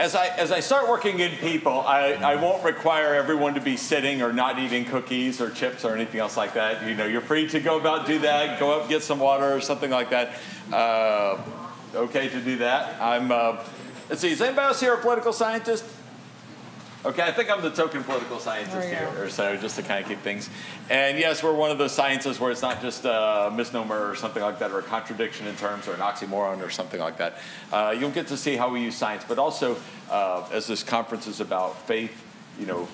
as I start working in people, I won't require everyone to be sitting or not eating cookies or chips or anything else like that. You know, you're free to go about, do that, go up, get some water or something like that. Okay to do that. Let's see, is anybody else here a political scientist? Okay, I think I'm the token political scientist here, or so, just to kind of keep things. And yes, we're one of those sciences where it's not just a misnomer or something like that, or a contradiction in terms, or an oxymoron or something like that. You'll get to see how we use science, but also, as this conference is about faith, you know,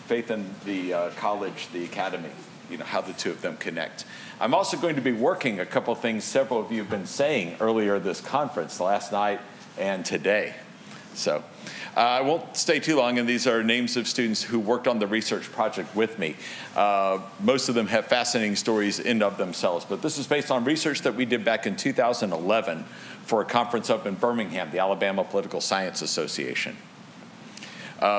faith in the college, the academy, you know, how the two of them connect. I'm also going to be working a couple things several of you have been saying earlier this conference, last night and today. So I won't stay too long, and these are names of students who worked on the research project with me. Most of them have fascinating stories in of themselves, but this is based on research that we did back in 2011 for a conference up in Birmingham, the Alabama Political Science Association.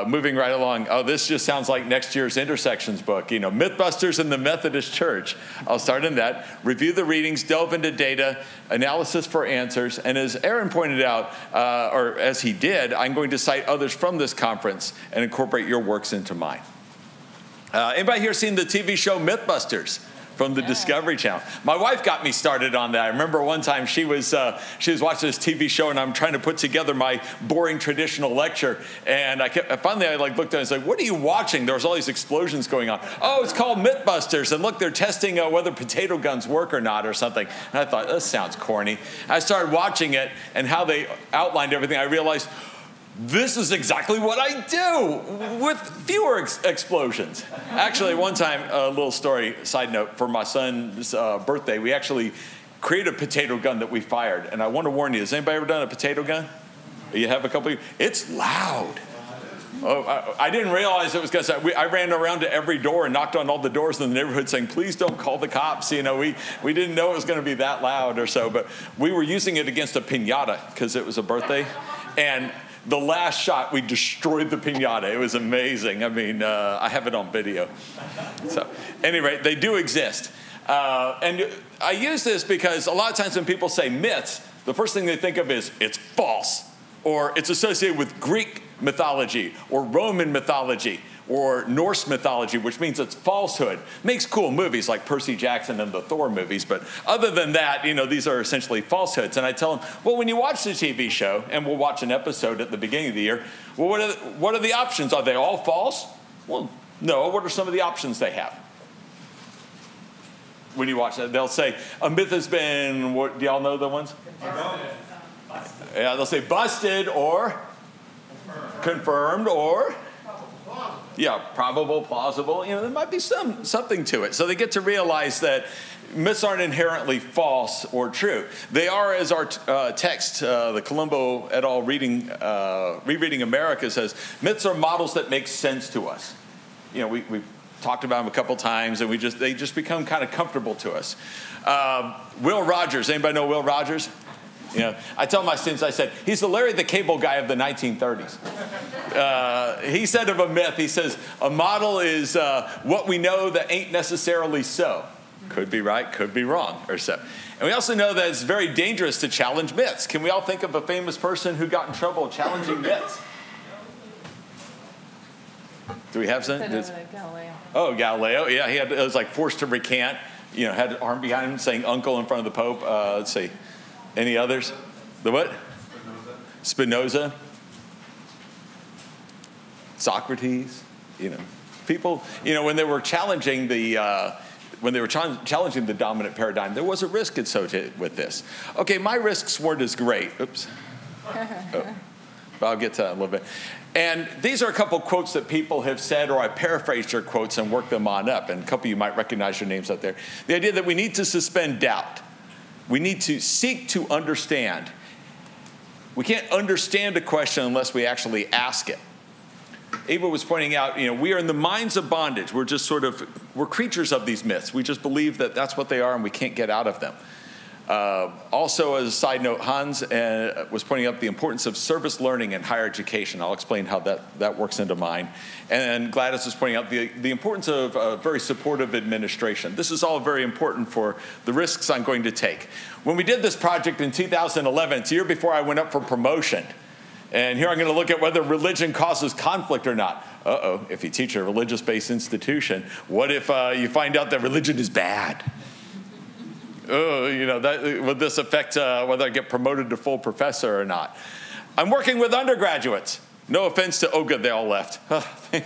Moving right along, oh, this just sounds like next year's Intersections book, you know, Mythbusters in the Methodist Church. I'll start in that. Review the readings, delve into data, analysis for answers, and as Aaron pointed out, or as he did, I'm going to cite others from this conference and incorporate your works into mine. Anybody here seen the TV show Mythbusters from the Discovery Channel? My wife got me started on that. I remember one time she was watching this TV show, and I'm trying to put together my boring traditional lecture, and finally I looked at it and was like, "What are you watching?" There was all these explosions going on. "Oh, it's called Mythbusters, and look, they're testing whether potato guns work or not or something." And I thought, this sounds corny. I started watching it, and how they outlined everything, I realized, this is exactly what I do with fewer explosions. Actually, one time, a little story, side note, for my son's birthday, we actually created a potato gun that we fired. And I want to warn you, has anybody ever done a potato gun? You have a couple of you? It's loud. Oh, I didn't realize it was because I ran around to every door and knocked on all the doors in the neighborhood saying, "Please don't call the cops." You know, we didn't know it was going to be that loud or so, but we were using it against a piñata because it was a birthday. And the last shot, we destroyed the piñata. It was amazing. I mean, I have it on video. So, anyway, they do exist. And I use this because a lot of times when people say myths, the first thing they think of is it's false, or it's associated with Greek mythology, or Roman mythology, or Norse mythology, which means it's falsehood. Makes cool movies like Percy Jackson and the Thor movies, but other than that, you know, these are essentially falsehoods. And I tell them, well, when you watch the TV show, and we'll watch an episode at the beginning of the year, well, what are the options? Are they all false? Well, no. What are some of the options they have? When you watch that, they'll say, a myth has been, what, do y'all know the ones? Yeah, they'll say busted, or confirmed, or yeah, probable, plausible. You know, there might be something to it. So they get to realize that myths aren't inherently false or true. They are, as our text, the Colombo et al. Rereading America says, myths are models that make sense to us. You know, we've talked about them a couple times, and they just become kind of comfortable to us. Will Rogers, anybody know Will Rogers? You know, I tell my students, I said, he's the Larry the Cable Guy of the 1930s. He said of a myth, he says, a model is what we know that ain't necessarily so. Could be right, could be wrong, or so. And we also know that it's very dangerous to challenge myths. Can we all think of a famous person who got in trouble challenging myths? Do we have some? Galileo. Oh, Galileo. Yeah, he was like forced to recant. You know, had an arm behind him saying uncle in front of the Pope. Let's see. Any others? The what? Spinoza. Socrates. You know, people. You know, when they were challenging the dominant paradigm, there was a risk associated with this. Okay, my risks weren't as great. Oops. Oh. But I'll get to that in a little bit. And these are a couple quotes that people have said, or I paraphrased their quotes and worked them on up. And a couple of you might recognize your names out there. The idea that we need to suspend doubt. We need to seek to understand. We can't understand a question unless we actually ask it. Ava was pointing out, you know, we are in the minds of bondage. We're creatures of these myths. We just believe that that's what they are and we can't get out of them. Also, as a side note, Hans was pointing out the importance of service learning in higher education. I'll explain how that works into mine. And Gladys was pointing out the importance of a very supportive administration. This is all very important for the risks I'm going to take. When we did this project in 2011, it's a year before I went up for promotion. And here I'm going to look at whether religion causes conflict or not. Uh-oh, if you teach a religious-based institution, what if you find out that religion is bad? Oh, would this affect whether I get promoted to full professor or not? I'm working with undergraduates. No offense to, oh good, they all left. Oh, thank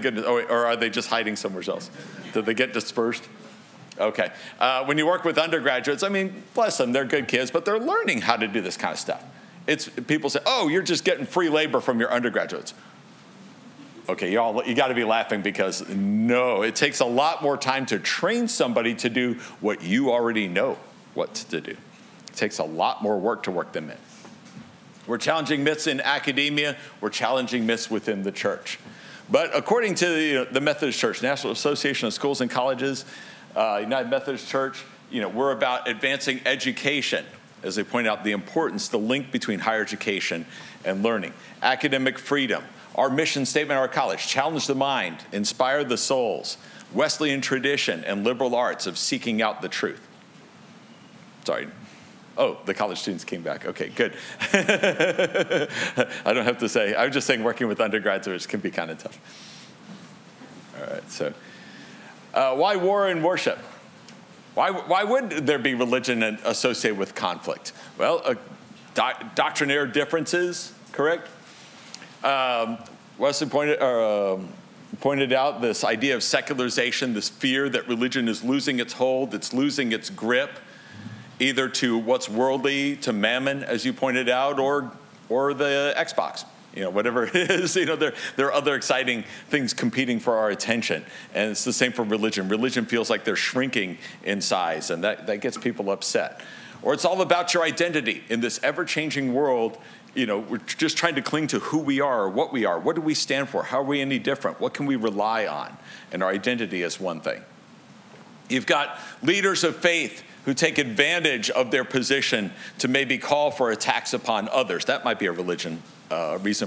goodness. Oh, or are they just hiding somewhere else? Did they get dispersed? Okay. When you work with undergraduates, I mean, bless them, they're good kids, but they're learning how to do this kind of stuff. People say, oh, you're just getting free labor from your undergraduates. Okay, you got to be laughing because no, it takes a lot more time to train somebody to do what you already know what to do. It takes a lot more work to work them in. We're challenging myths in academia. We're challenging myths within the church. But according to the Methodist Church, National Association of Schools and Colleges, United Methodist Church, we're about advancing education. As they point out, the importance, the link between higher education and learning. Academic freedom. Our mission statement at our college, challenge the mind, inspire the souls, Wesleyan tradition and liberal arts of seeking out the truth. Sorry. Oh, the college students came back. Okay, good. I don't have to say. I was just saying working with undergraduates can be kind of tough. All right, so why war and worship? Why would there be religion associated with conflict? Well, doctrinaire differences, correct? Wesley pointed out this idea of secularization, this fear that religion is losing its hold, it's losing its grip, either to what's worldly, to mammon, as you pointed out, or the Xbox. Whatever it is, there are other exciting things competing for our attention. And it's the same for religion. Religion feels like they're shrinking in size, and that gets people upset. Or it's all about your identity in this ever-changing world. We're just trying to cling to who we are or what we are. What do we stand for? How are we any different? What can we rely on? And our identity is one thing. You've got leaders of faith who take advantage of their position to maybe call for attacks upon others. That might be a reason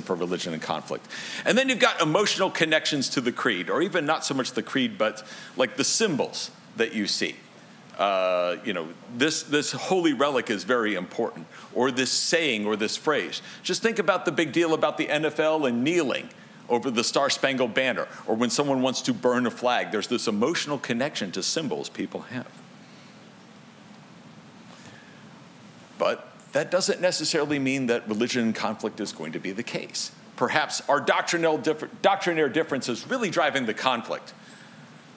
for religion and conflict. And then you've got emotional connections to the creed, or even not so much the creed, but like the symbols that you see. This holy relic is very important, or this saying or this phrase. Just think about the big deal about the NFL and kneeling over the Star-Spangled Banner, or when someone wants to burn a flag. There's this emotional connection to symbols people have. But that doesn't necessarily mean that religion and conflict is going to be the case. Perhaps our doctrinaire difference is really driving the conflict.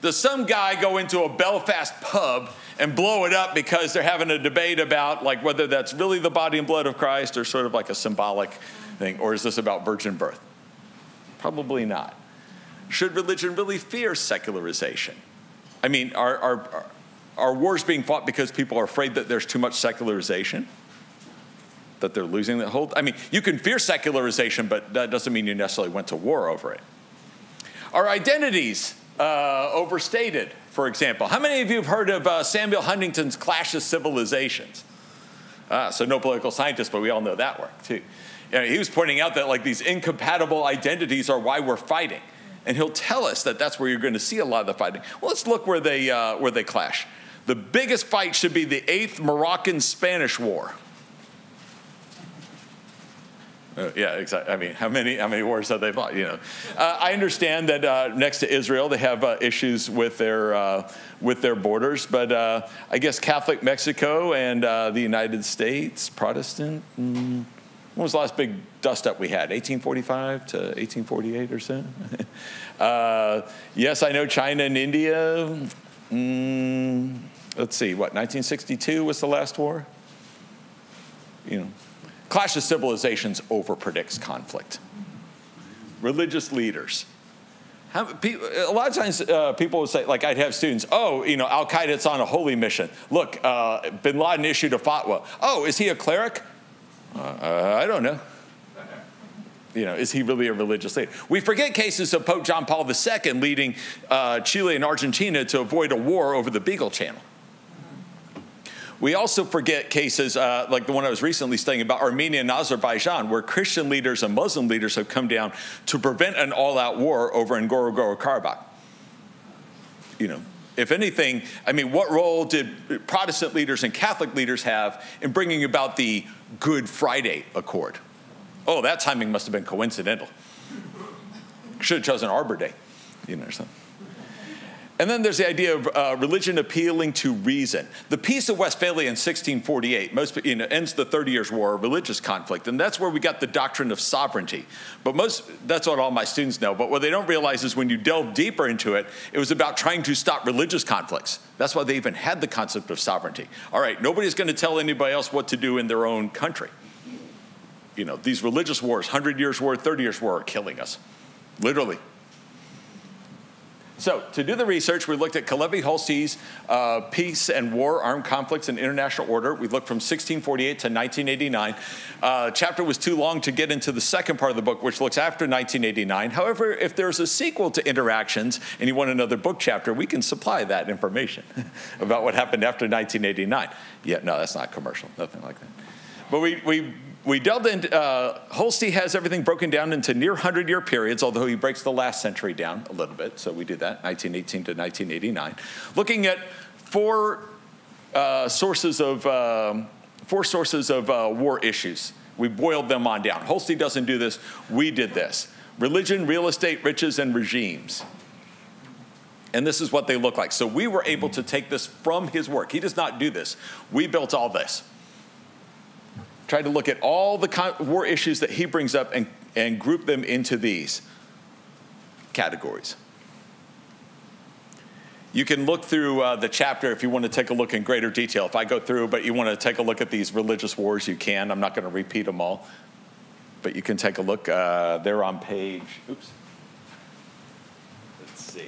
Does some guy go into a Belfast pub and blow it up because they're having a debate about whether that's really the body and blood of Christ or sort of like a symbolic thing, or is this about virgin birth? Probably not. Should religion really fear secularization? I mean, are wars being fought because people are afraid that there's too much secularization? That they're losing that hold? I mean, you can fear secularization, but that doesn't mean you necessarily went to war over it. Are identities overstated, for example? How many of you have heard of Samuel Huntington's Clash of Civilizations? So no political scientist, but we all know that work too. He was pointing out that these incompatible identities are why we're fighting. And he'll tell us that that's where you're going to see a lot of the fighting. Well, let's look where they clash. The biggest fight should be the 8th Moroccan-Spanish War. Yeah, exactly. I mean, how many wars have they fought? I understand that next to Israel they have issues with their borders, but I guess Catholic Mexico and the United States, Protestant. When was the last big dust-up we had? 1845 to 1848 or so? Yes, I know China and India. Let's see, 1962 was the last war? Clash of Civilizations overpredicts conflict. Religious leaders. A lot of times people would say, I'd have students, Al-Qaeda's on a holy mission. Look, bin Laden issued a fatwa. Oh, is he a cleric? I don't know. Is he really a religious leader? We forget cases of Pope John Paul II leading Chile and Argentina to avoid a war over the Beagle Channel. We also forget cases like the one I was recently studying about Armenia and Azerbaijan, where Christian leaders and Muslim leaders have come down to prevent an all-out war over Nagorno-Karabakh. If anything, what role did Protestant leaders and Catholic leaders have in bringing about the Good Friday Accord? Oh, that timing must have been coincidental. Should have chosen Arbor Day, or something. And then there's the idea of religion appealing to reason. The Peace of Westphalia in 1648 ends the 30 Years' War, a religious conflict, and that's where we got the doctrine of sovereignty. But that's what all my students know. But what they don't realize is when you delve deeper into it, it was about trying to stop religious conflicts. That's why they even had the concept of sovereignty. All right, nobody's going to tell anybody else what to do in their own country. These religious wars, 100 Years' War, 30 Years' War, are killing us, literally. So to do the research, we looked at Calevi-Holstein's Peace and War, Armed Conflicts and International Order. We looked from 1648 to 1989. Chapter was too long to get into the second part of the book, which looks after 1989. However, if there's a sequel to Interactions and you want another book chapter, we can supply that information about what happened after 1989. Yeah, no, that's not commercial, nothing like that. But we delved into, Holstein has everything broken down into near 100-year periods, although he breaks the last century down a little bit. So we did that, 1918 to 1989. Looking at four sources of war issues. We boiled them on down. Holstein doesn't do this. We did this. Religion, real estate, riches, and regimes. And this is what they look like. So we were able to take this from his work. He does not do this. We built all this. Tried to look at all the war issues that he brings up and group them into these categories. You can look through the chapter if you want to take a look in greater detail. If I go through, but you want to take a look at these religious wars, you can. I'm not going to repeat them all. But you can take a look. They're on page, oops. Let's see.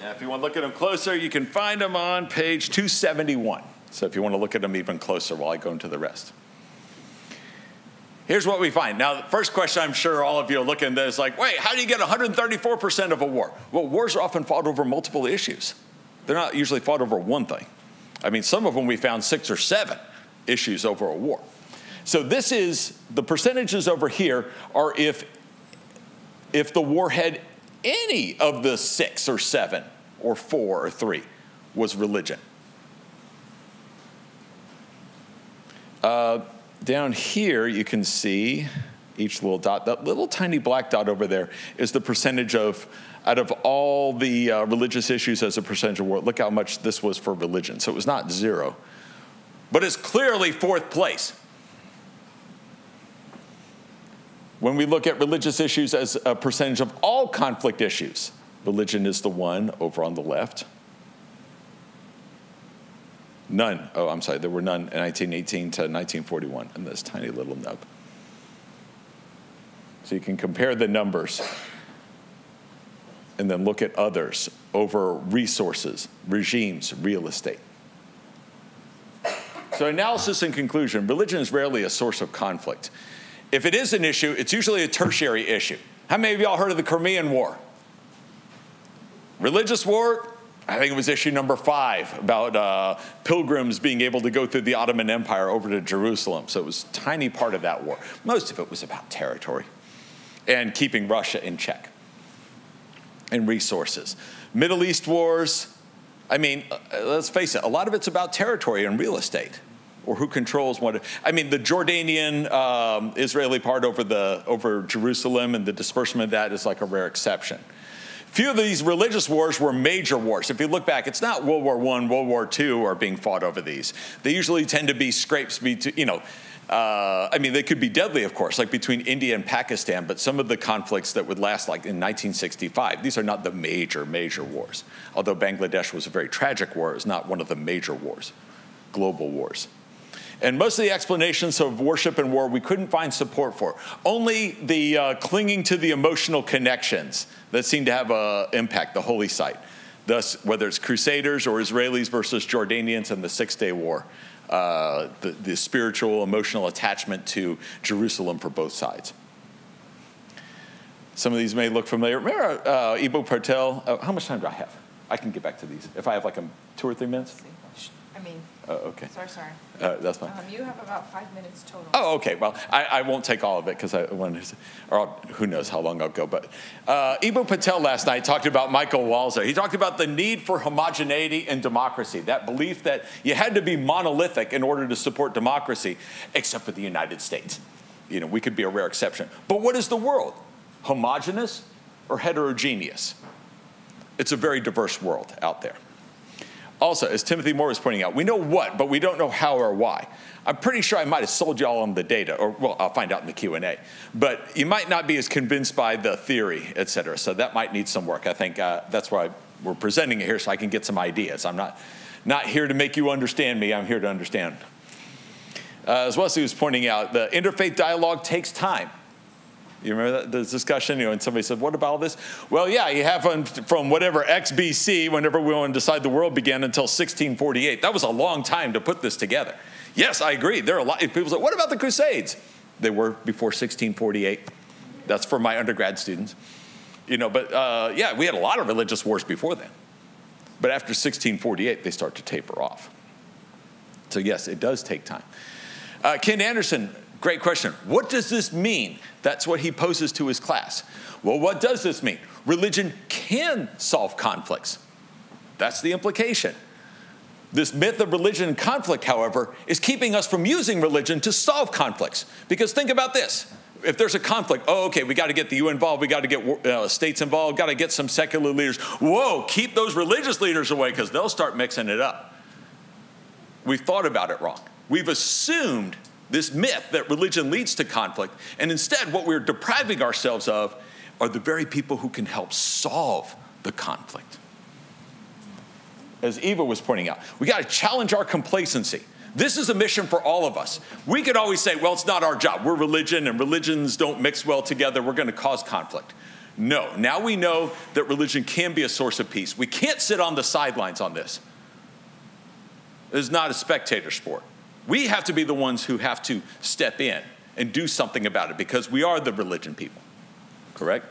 And if you want to look at them closer, you can find them on page 271. So if you want to look at them even closer while I go into the rest. Here's what we find. Now, the first question I'm sure all of you are looking at is like, wait, how do you get 134% of a war? Well, wars are often fought over multiple issues. They're not usually fought over one thing. I mean, some of them we found 6 or 7 issues over a war. So this is, the percentages over here are if the war had any of the 6 or 7 or 4 or 3 was religion. Down here, you can see each little dot. That little tiny black dot over there is the percentage out of all the religious issues as a percentage of war. Look how much this was for religion. So it was not 0. But it's clearly 4th place. When we look at religious issues as a percentage of all conflict issues, religion is the one over on the left. None. Oh, I'm sorry. There were none in 1918 to 1941 in this tiny little nub. So you can compare the numbers and then look at others over resources, regimes, real estate. So analysis and conclusion. Religion is rarely a source of conflict. If it is an issue, it's usually a tertiary issue. How many of y'all heard of the Crimean War? Religious war? I think it was issue number 5 about pilgrims being able to go through the Ottoman Empire over to Jerusalem. So it was a tiny part of that war. Most of it was about territory and keeping Russia in check and resources. Middle East wars, I mean, let's face it, a lot of it's about territory and real estate or who controls what. I mean, the Jordanian Israeli part over Jerusalem and the disbursement of that is like a rare exception. Few of these religious wars were major wars. If you look back, it's not World War I, World War II are being fought over these. They usually tend to be scrapes between, I mean, they could be deadly, of course, like between India and Pakistan, but some of the conflicts that would last like in 1965, these are not the major wars. Although Bangladesh was a very tragic war, it was not one of the major wars, global wars. And most of the explanations of worship and war we couldn't find support for. Only the clinging to the emotional connections that seem to have an impact, the holy site. Thus, whether it's Crusaders or Israelis versus Jordanians in the 6-Day War, the spiritual, emotional attachment to Jerusalem for both sides. Some of these may look familiar. Remember Ibu Patel? How much time do I have? I can get back to these. If I have like 2 or 3 minutes? I mean, okay. Sorry. That's fine. You have about 5 minutes total. Oh, okay. Well, I won't take all of it because I wanted to, or who knows how long I'll go. But Ibu Patel last night talked about Michael Walzer. He talked about the need for homogeneity in democracy, that belief that you had to be monolithic in order to support democracy, except for the United States. we could be a rare exception. But what is the world? Homogeneous or heterogeneous? It's a very diverse world out there. Also, as Timothy Moore was pointing out, we know what, but we don't know how or why. I'm pretty sure I might have sold you all on the data, or, well, I'll find out in the Q&A. But you might not be as convinced by the theory, et cetera, so that might need some work. I think that's why we're presenting it here, so I can get some ideas. I'm not here to make you understand me. I'm here to understand. As Wesley was pointing out, the interfaith dialogue takes time. You remember that, the discussion, and somebody said, what about all this? Well, yeah, you have from whatever X BC, whenever we want to decide the world began, until 1648. That was a long time to put this together. Yes, I agree. There are a lot of people say, what about the Crusades? They were before 1648. That's for my undergrad students. But yeah, we had a lot of religious wars before then. But after 1648, they start to taper off. So yes, it does take time. Ken Anderson, great question. What does this mean? That's what he poses to his class. Well, what does this mean? Religion can solve conflicts. That's the implication. This myth of religion and conflict, however, is keeping us from using religion to solve conflicts. Because think about this. If there's a conflict, okay, we got to get the UN involved, we got to get states involved, got to get some secular leaders. Whoa, keep those religious leaders away because they'll start mixing it up. We've thought about it wrong. We've assumed this myth that religion leads to conflict, and instead what we're depriving ourselves of are the very people who can help solve the conflict. As Eva was pointing out, we got to challenge our complacency. This is a mission for all of us. We could always say, well, it's not our job. We're religion, and religions don't mix well together. We're going to cause conflict. No, now we know that religion can be a source of peace. We can't sit on the sidelines on this. This is not a spectator sport. We have to be the ones who have to step in and do something about it because we are the religion people, correct?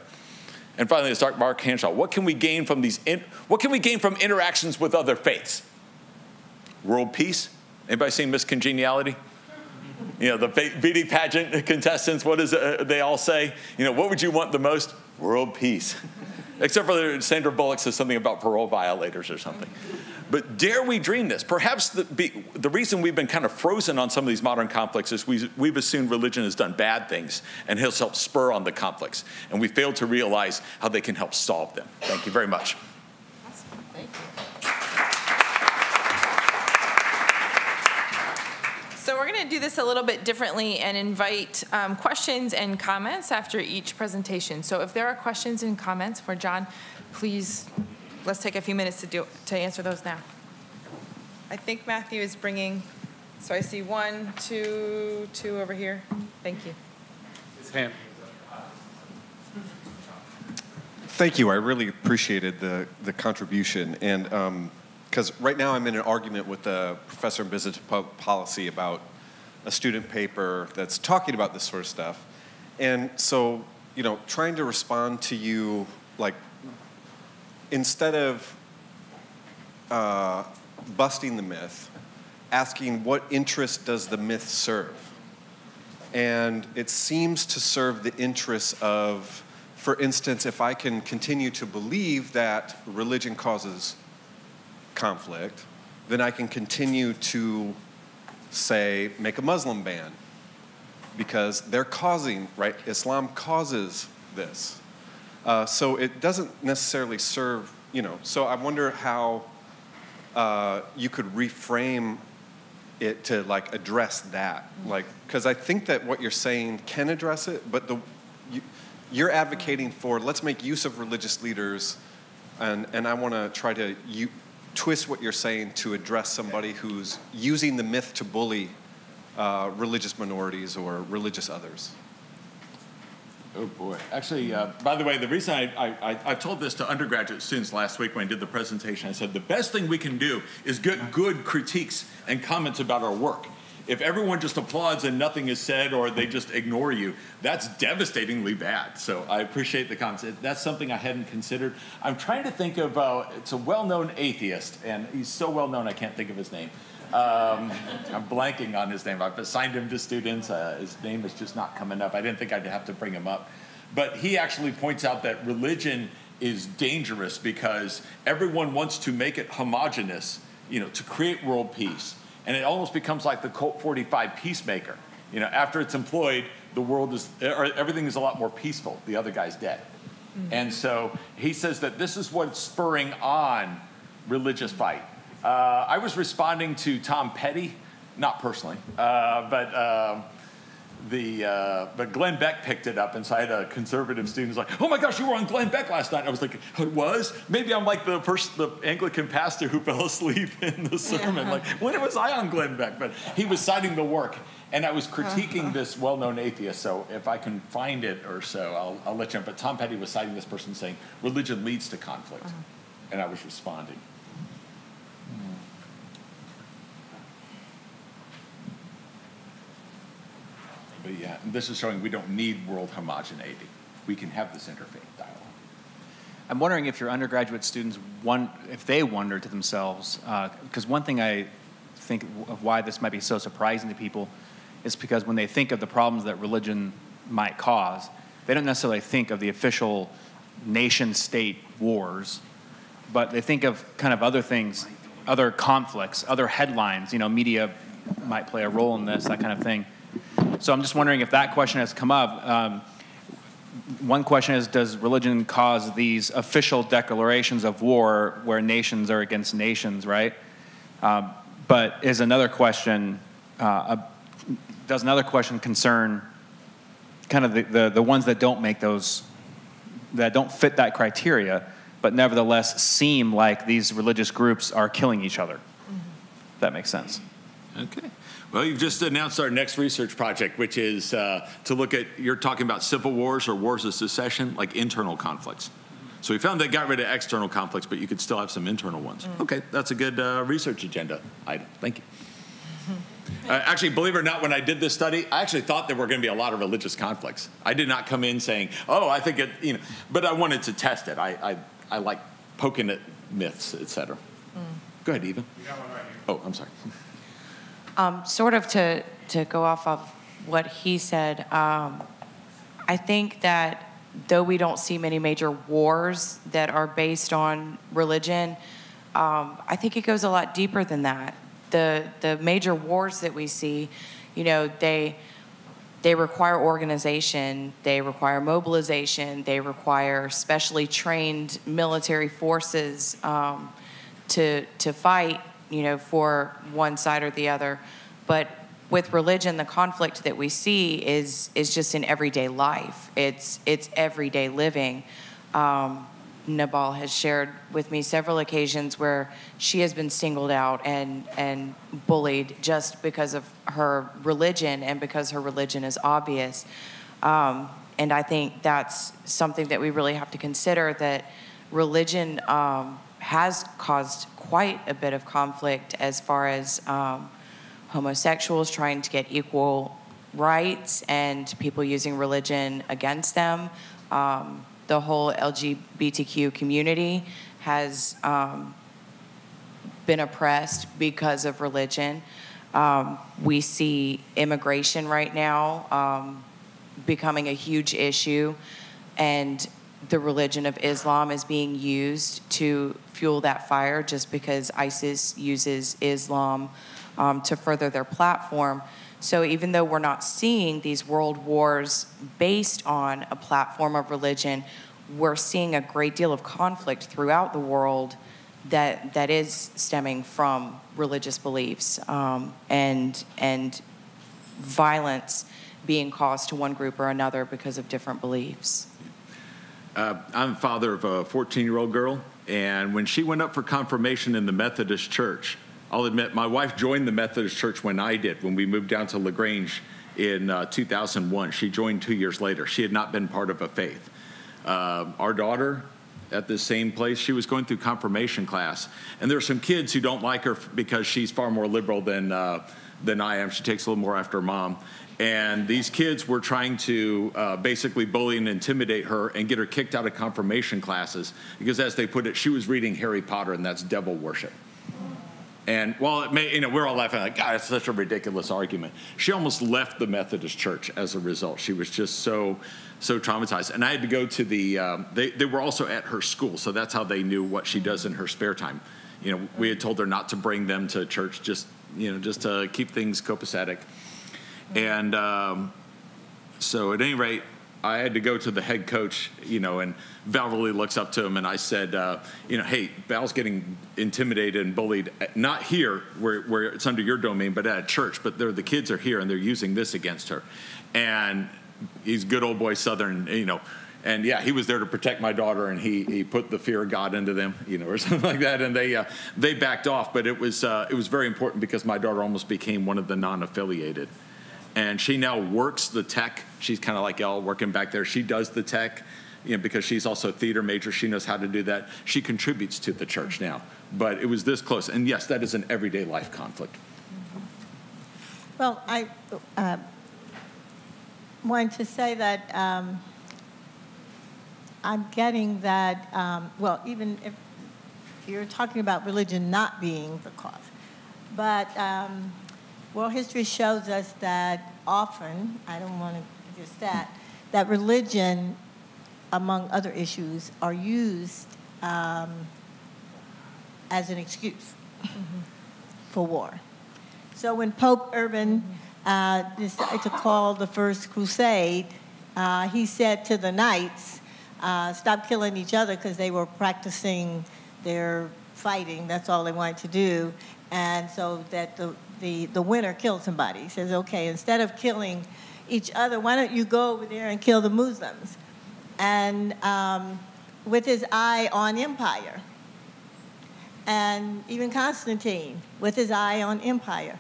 And finally, let's start Mark Hanshaw. What can we gain from interactions with other faiths? World peace? Anybody seen Miss Congeniality? The beauty pageant contestants, what does they all say? What would you want the most? World peace. Except for Sandra Bullock says something about parole violators or something. But dare we dream this? Perhaps the reason we've been kind of frozen on some of these modern conflicts is we've assumed religion has done bad things and has helped spur on the conflicts. And we failed to realize how they can help solve them. Thank you very much. Awesome. Thank you. So we're going to do this a little bit differently and invite questions and comments after each presentation. So if there are questions and comments for John, please, let's take a few minutes to answer those now. I think Matthew is bringing, so I see 1, 2 over here. Thank you. His hand. Thank you. I really appreciated the contribution. And because right now I'm in an argument with a professor in business policy about a student paper that's talking about this sort of stuff. And so, trying to respond to you, like, instead of busting the myth, asking what interest does the myth serve? And it seems to serve the interests of, for instance, if I can continue to believe that religion causes conflict, then I can continue to, say, make a Muslim ban because they're causing, right? Islam causes this. So it doesn't necessarily serve, so I wonder how you could reframe it to address that. Because I think that what you're saying can address it, but you're advocating for, let's make use of religious leaders, and I want to try to twist what you're saying to address somebody who's using the myth to bully religious minorities or religious others. Oh, boy. Actually, by the way, the reason I told this to undergraduate students last week when I did the presentation, I said the best thing we can do is get good critiques and comments about our work. If everyone just applauds and nothing is said or they just ignore you, that's devastatingly bad. So I appreciate the comments. That's something I hadn't considered. I'm trying to think of, it's a well-known atheist, and he's so well-known I can't think of his name. I'm blanking on his name. I've assigned him to students. His name is just not coming up. I didn't think I'd have to bring him up. But he actually points out that religion is dangerous because everyone wants to make it homogenous, to create world peace. And it almost becomes like the Colt 45 peacemaker. After it's employed, the world is, or everything is a lot more peaceful. The other guy's dead. And so he says that this is what's spurring on religious fight. I was responding to Tom Petty, not personally, but Glenn Beck picked it up, and so I had a conservative student who's like, "Oh my gosh, you were on Glenn Beck last night." And I was like, "It was? Maybe I'm like the Anglican pastor who fell asleep in the sermon. Like, when was I on Glenn Beck?" But he was citing the work, and I was critiquing this well-known atheist. So if I can find it or so, I'll let you know. But Tom Petty was citing this person saying religion leads to conflict, and I was responding. But yeah, this is showing we don't need world homogeneity. We can have this interfaith dialogue. I'm wondering if your undergraduate students, if they wonder to themselves, because one thing I think of why this might be so surprising to people is because when they think of the problems that religion might cause, they don't necessarily think of the official nation-state wars, but they think of kind of other things, other conflicts, other headlines. You know, media might play a role in this, that kind of thing. So I'm just wondering if that question has come up. One question is, does religion cause these official declarations of war where nations are against nations, right? But is another question, does another question concern kind of the ones that don't make those, that don't fit that criteria, but nevertheless seem like these religious groups are killing each other? If that makes sense. Okay. Well, you've just announced our next research project, which is to look at, you're talking about civil wars or wars of secession, like internal conflicts. So we found they got rid of external conflicts, but you could still have some internal ones. Okay, that's a good research agenda item. Thank you. Actually, believe it or not, when I did this study, I actually thought there were going to be a lot of religious conflicts. I did not come in saying, oh, I think it, you know, but I wanted to test it. I like poking at myths, et cetera. Go ahead, Eva. You got one right here. Oh, I'm sorry. Sort of to go off of what he said, I think that though we don't see many major wars that are based on religion, I think it goes a lot deeper than that. The major wars that we see, you know, they require organization, they require mobilization, they require specially trained military forces to fight, you know, for one side or the other. But with religion, the conflict that we see is just in everyday life. It's everyday living. Nabal has shared with me several occasions where she has been singled out and bullied just because of her religion and because her religion is obvious. And I think that's something that we really have to consider, that religion has caused quite a bit of conflict as far as homosexuals trying to get equal rights and people using religion against them. The whole LGBTQ community has been oppressed because of religion. We see immigration right now becoming a huge issue, and the religion of Islam is being used to fuel that fire just because ISIS uses Islam to further their platform. So even though we're not seeing these world wars based on a platform of religion, we're seeing a great deal of conflict throughout the world that is stemming from religious beliefs and violence being caused to one group or another because of different beliefs. I'm the father of a 14-year-old girl, and when she went up for confirmation in the Methodist church, I'll admit my wife joined the Methodist church when I did, when we moved down to LaGrange in 2001. She joined 2 years later. She had not been part of a faith. Our daughter, at the same place, she was going through confirmation class, and there are some kids who don't like her because she's far more liberal than I am. She takes a little more after her mom. And these kids were trying to basically bully and intimidate her and get her kicked out of confirmation classes because, as they put it, she was reading Harry Potter, and that's devil worship. And while it may, you know, we're all laughing like, God, it's such a ridiculous argument. She almost left the Methodist church as a result. She was just so traumatized. And I had to go to the, they were also at her school, so that's how they knew what she does in her spare time. You know, we had told her not to bring them to church, just to keep things copacetic. And So at any rate, I had to go to the head coach, and Valerie looks up to him, and I said, hey, Val's getting intimidated and bullied, not here where it's under your domain, but at a church. But the kids are here, and they're using this against her. And he's good old boy Southern, And yeah, he was there to protect my daughter, and he put the fear of God into them, or something like that. And they backed off, but it was very important because my daughter almost became one of the non-affiliated. And she now works the tech. She's kind of like Elle working back there. She does the tech, because she's also a theater major. She knows how to do that. She contributes to the church now. But it was this close. And yes, that is an everyday life conflict. Well, I wanted to say that I'm getting that, even if you're talking about religion not being the cause, but world history shows us that often, I don't want to just that religion, among other issues, are used as an excuse for war. So when Pope Urban decided to call the First Crusade, he said to the knights, stop killing each other because they were practicing their fighting. That's all they wanted to do. And so that the winner killed somebody. He says, okay, instead of killing each other, why don't you go over there and kill the Muslims? And with his eye on empire. And even Constantine, with his eye on empire.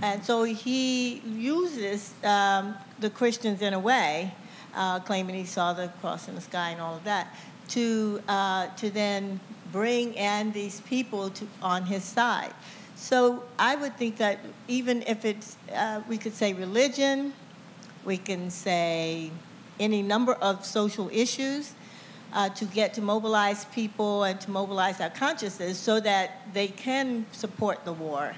And so he uses the Christians in a way, claiming he saw the cross in the sky and all of that, to then bring in these people on his side. So I would think that even if it's, we could say religion, we can say any number of social issues, to mobilize people and to mobilize our consciousness so that they can support the war.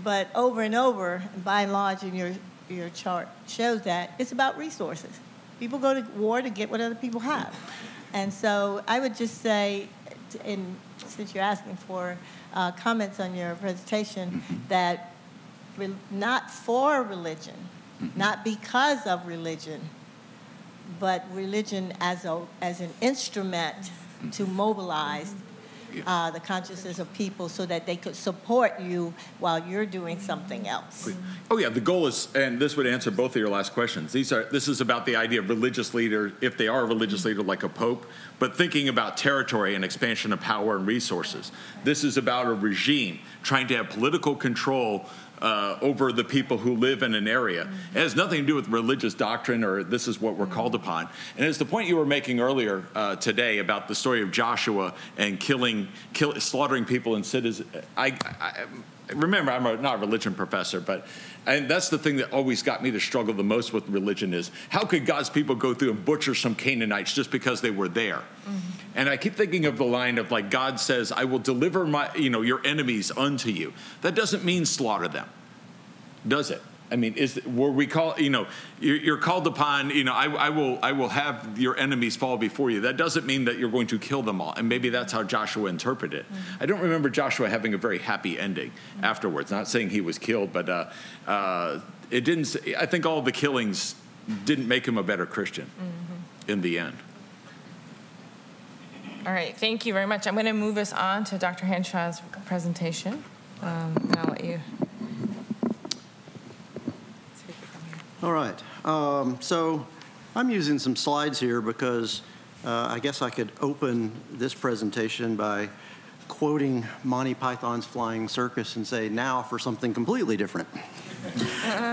But over and over, and by and large, and your chart shows that, it's about resources. People go to war to get what other people have. And so I would just say, since you're asking for comments on your presentation, that not for religion, not because of religion, but religion as an instrument to mobilize the consciousness of people so that they could support you while you're doing something else. Oh yeah, the goal is, and this would answer both of your last questions. This is about the idea of religious leader, if they are a religious leader like a pope, but thinking about territory and expansion of power and resources. This is about a regime trying to have political control over the people who live in an area. It has nothing to do with religious doctrine or this is what we're called upon. And it's the point you were making earlier today about the story of Joshua and slaughtering people in cities. I remember, I'm not a religion professor, and that's the thing that always got me to struggle the most with religion is how could God's people go through and butcher some Canaanites just because they were there? And I keep thinking of the line of like God says, I will deliver your enemies unto you. That doesn't mean slaughter them, does it? I mean, you're called upon, I will have your enemies fall before you. That doesn't mean that you're going to kill them all. And maybe that's how Joshua interpreted it. I don't remember Joshua having a very happy ending afterwards. Not saying he was killed, but it didn't. I think all the killings didn't make him a better Christian in the end. All right, thank you very much. I'm going to move us on to Dr. Henshaw's presentation, and I'll let you. All right. So I'm using some slides here because I guess I could open this presentation by quoting Monty Python's Flying Circus and say, now for something completely different.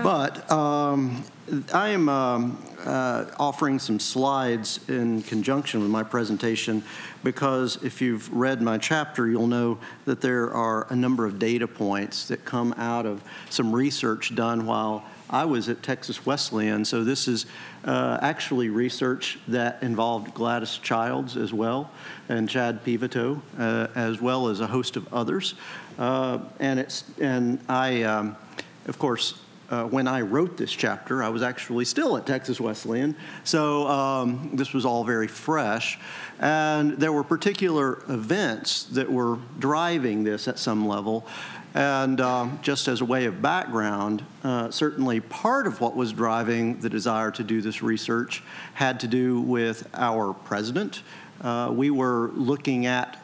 But I am offering some slides in conjunction with my presentation because if you've read my chapter, you'll know that there are a number of data points that come out of some research done while I was at Texas Wesleyan. So this is actually research that involved Gladys Childs as well and Chad Pivoto, as well as a host of others. And I, of course, when I wrote this chapter, I was actually still at Texas Wesleyan. So this was all very fresh. And there were particular events that were driving this at some level. And just as a way of background, certainly part of what was driving the desire to do this research had to do with our president. We were looking at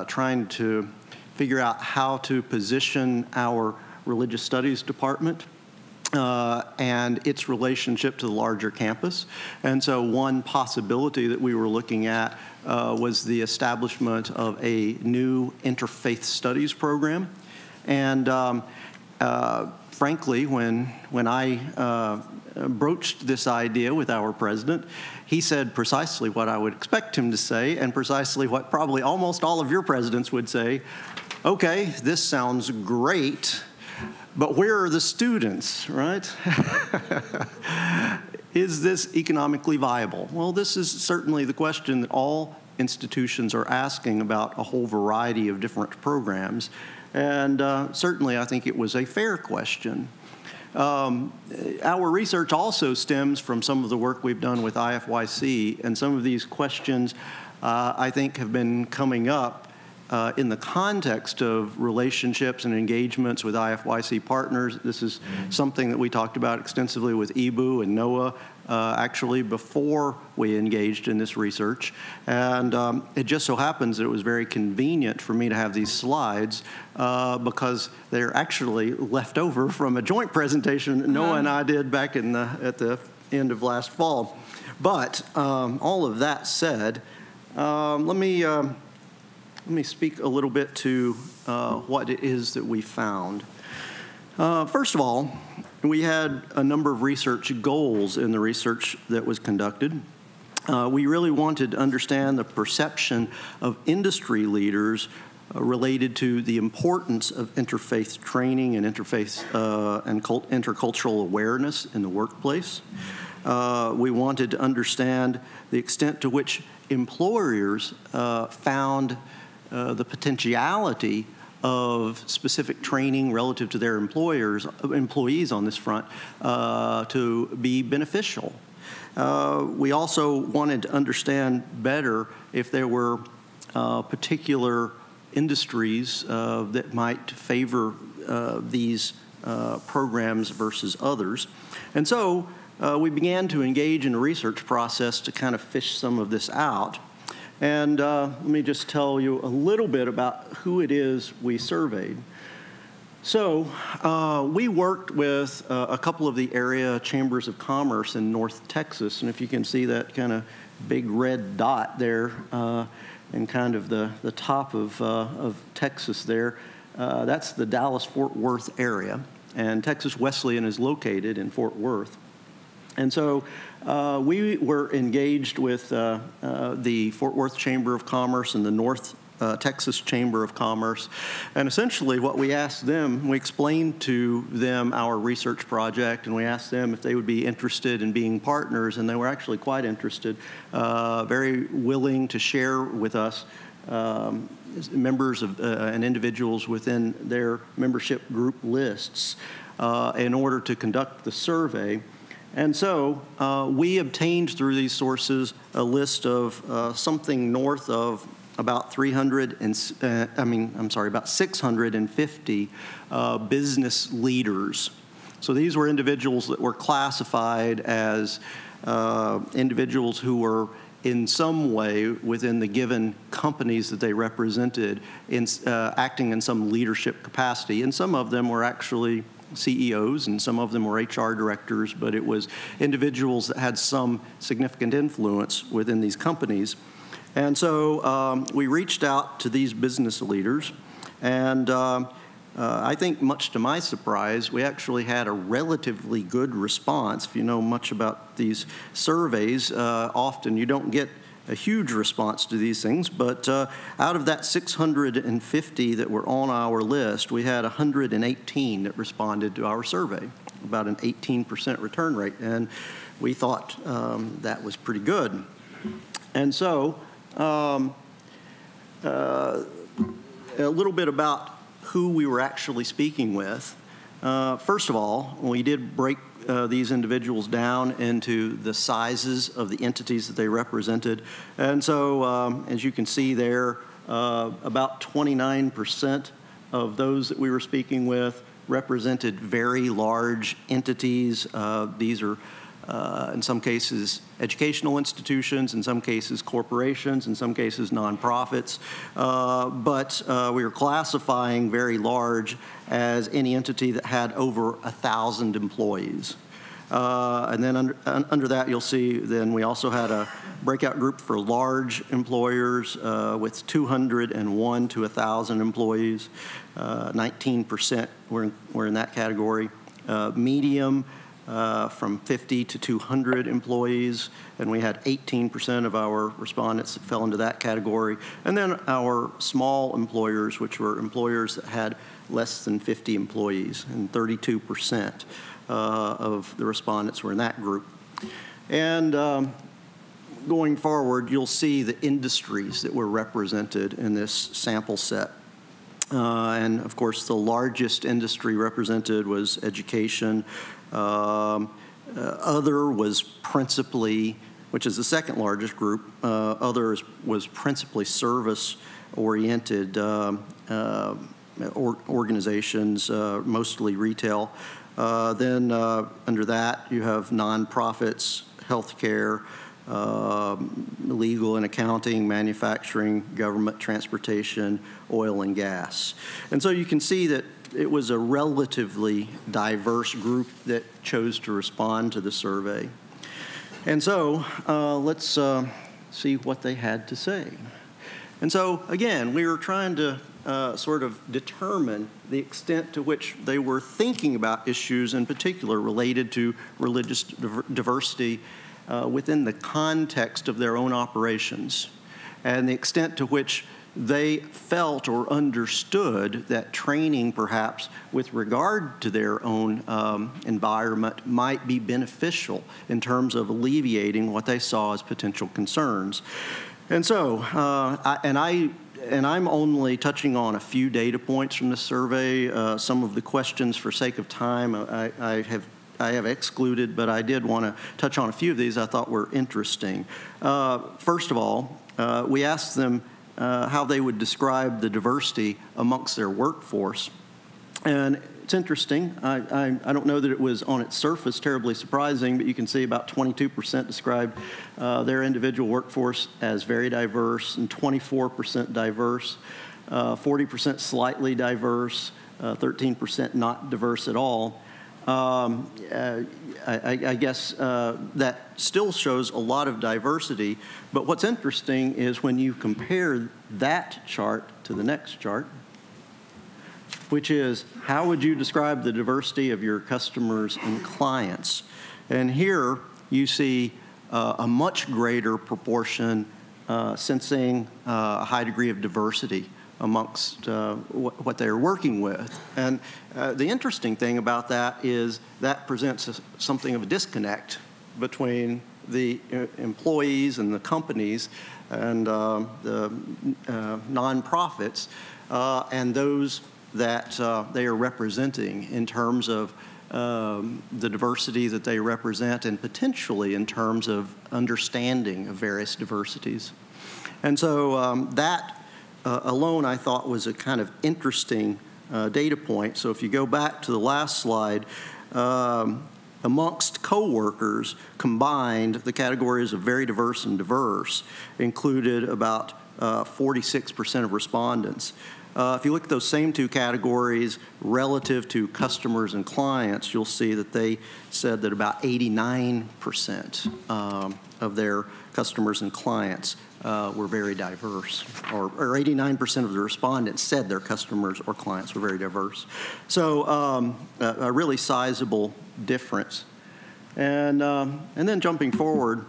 trying to figure out how to position our religious studies department and its relationship to the larger campus. And so one possibility that we were looking at was the establishment of a new interfaith studies program. And frankly, when I broached this idea with our president, he said precisely what I would expect him to say and precisely what probably almost all of your presidents would say. Okay, this sounds great, but where are the students, right? Is this economically viable? Well, this is certainly the question that all institutions are asking about a whole variety of different programs. And certainly I think it was a fair question. Our research also stems from some of the work we've done with IFYC, and some of these questions I think have been coming up in the context of relationships and engagements with IFYC partners. This is something that we talked about extensively with EBU and NOAA actually before we engaged in this research. And it just so happens that it was very convenient for me to have these slides because they're actually left over from a joint presentation that Noah and I did back at the end of last fall. But all of that said, let me speak a little bit to what it is that we found. First of all, we had a number of research goals in the research that was conducted. We really wanted to understand the perception of industry leaders related to the importance of interfaith training and interfaith and intercultural awareness in the workplace. We wanted to understand the extent to which employers found the potentiality of specific training relative to their employees on this front to be beneficial. We also wanted to understand better if there were particular industries that might favor these programs versus others. And so we began to engage in a research process to kind of fish some of this out. And let me just tell you a little bit about who it is we surveyed. So we worked with a couple of the area chambers of commerce in North Texas. And if you can see that kind of big red dot there in kind of the top of Texas there, that's the Dallas-Fort Worth area. And Texas Wesleyan is located in Fort Worth. And so we were engaged with the Fort Worth Chamber of Commerce and the North Texas Chamber of Commerce. And essentially what we asked them, we explained to them our research project, and we asked them if they would be interested in being partners, and they were actually quite interested, very willing to share with us members of and individuals within their membership group lists in order to conduct the survey. And so we obtained through these sources a list of something north of about 650 business leaders. So these were individuals that were classified as individuals who were in some way within the given companies that they represented in acting in some leadership capacity. And some of them were actually CEOs, and some of them were HR directors, but it was individuals that had some significant influence within these companies. And so we reached out to these business leaders, and I think much to my surprise, we actually had a relatively good response. If you know much about these surveys, often you don't get a huge response to these things, but out of that 650 that were on our list, we had 118 that responded to our survey, about an 18% return rate, and we thought that was pretty good. And so a little bit about who we were actually speaking with. First of all, we did break these individuals down into the sizes of the entities that they represented. And so, as you can see there, about 29% of those that we were speaking with represented very large entities. These are, in some cases, educational institutions, in some cases, corporations, in some cases, nonprofits. But we were classifying very large as any entity that had over 1,000 employees. And then under that, you'll see then we also had a breakout group for large employers with 201 to 1,000 employees. 19% were in that category. Medium from 50 to 200 employees, and we had 18% of our respondents that fell into that category. And then our small employers, which were employers that had less than 50 employees, and 32% of the respondents were in that group. And going forward, you'll see the industries that were represented in this sample set. And of course, the largest industry represented was education. Other was principally, which is the second largest group, others was principally service-oriented organizations, mostly retail. Then under that, you have nonprofits, healthcare, legal and accounting, manufacturing, government, transportation, oil and gas. And so you can see that it was a relatively diverse group that chose to respond to the survey. And so let's see what they had to say. And so again, we were trying to sort of determine the extent to which they were thinking about issues in particular related to religious diversity within the context of their own operations, and the extent to which they felt or understood that training perhaps with regard to their own environment might be beneficial in terms of alleviating what they saw as potential concerns. And so, I'm only touching on a few data points from this survey. Some of the questions, for sake of time, I have excluded, but I did want to touch on a few of these I thought were interesting. First of all, we asked them how they would describe the diversity amongst their workforce. And it's interesting. I don't know that it was on its surface terribly surprising, but you can see about 22% described their individual workforce as very diverse, and 24% diverse, 40% slightly diverse, 13% not diverse at all. I guess that still shows a lot of diversity, but what's interesting is when you compare that chart to the next chart, which is how would you describe the diversity of your customers and clients? And here you see a much greater proportion sensing a high degree of diversity amongst what they're working with. And the interesting thing about that is that presents something of a disconnect between the employees and the companies and the nonprofits and those that they are representing in terms of the diversity that they represent and potentially in terms of understanding of various diversities. And so that alone I thought was a kind of interesting data point. So if you go back to the last slide, amongst coworkers combined, the categories of very diverse and diverse included about 46% of respondents. If you look at those same two categories relative to customers and clients, you'll see that they said that about 89% of their customers and clients were very diverse, or 89% of the respondents said their customers or clients were very diverse. So a really sizable difference. And then jumping forward,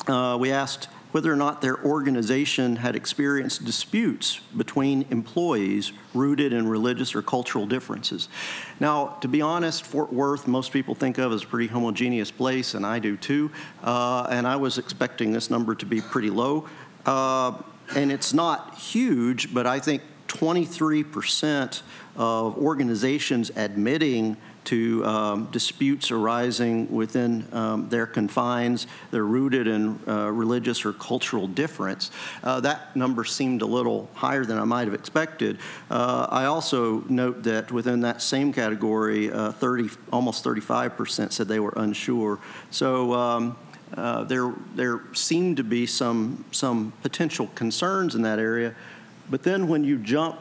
we asked whether or not their organization had experienced disputes between employees rooted in religious or cultural differences. Now, to be honest, Fort Worth, most people think of as a pretty homogeneous place, and I do too, and I was expecting this number to be pretty low. And it's not huge, but I think 23% of organizations admitting to disputes arising within their confines. They're rooted in religious or cultural difference. That number seemed a little higher than I might have expected. I also note that within that same category, almost 35% said they were unsure. So there seemed to be some potential concerns in that area. But then when you jump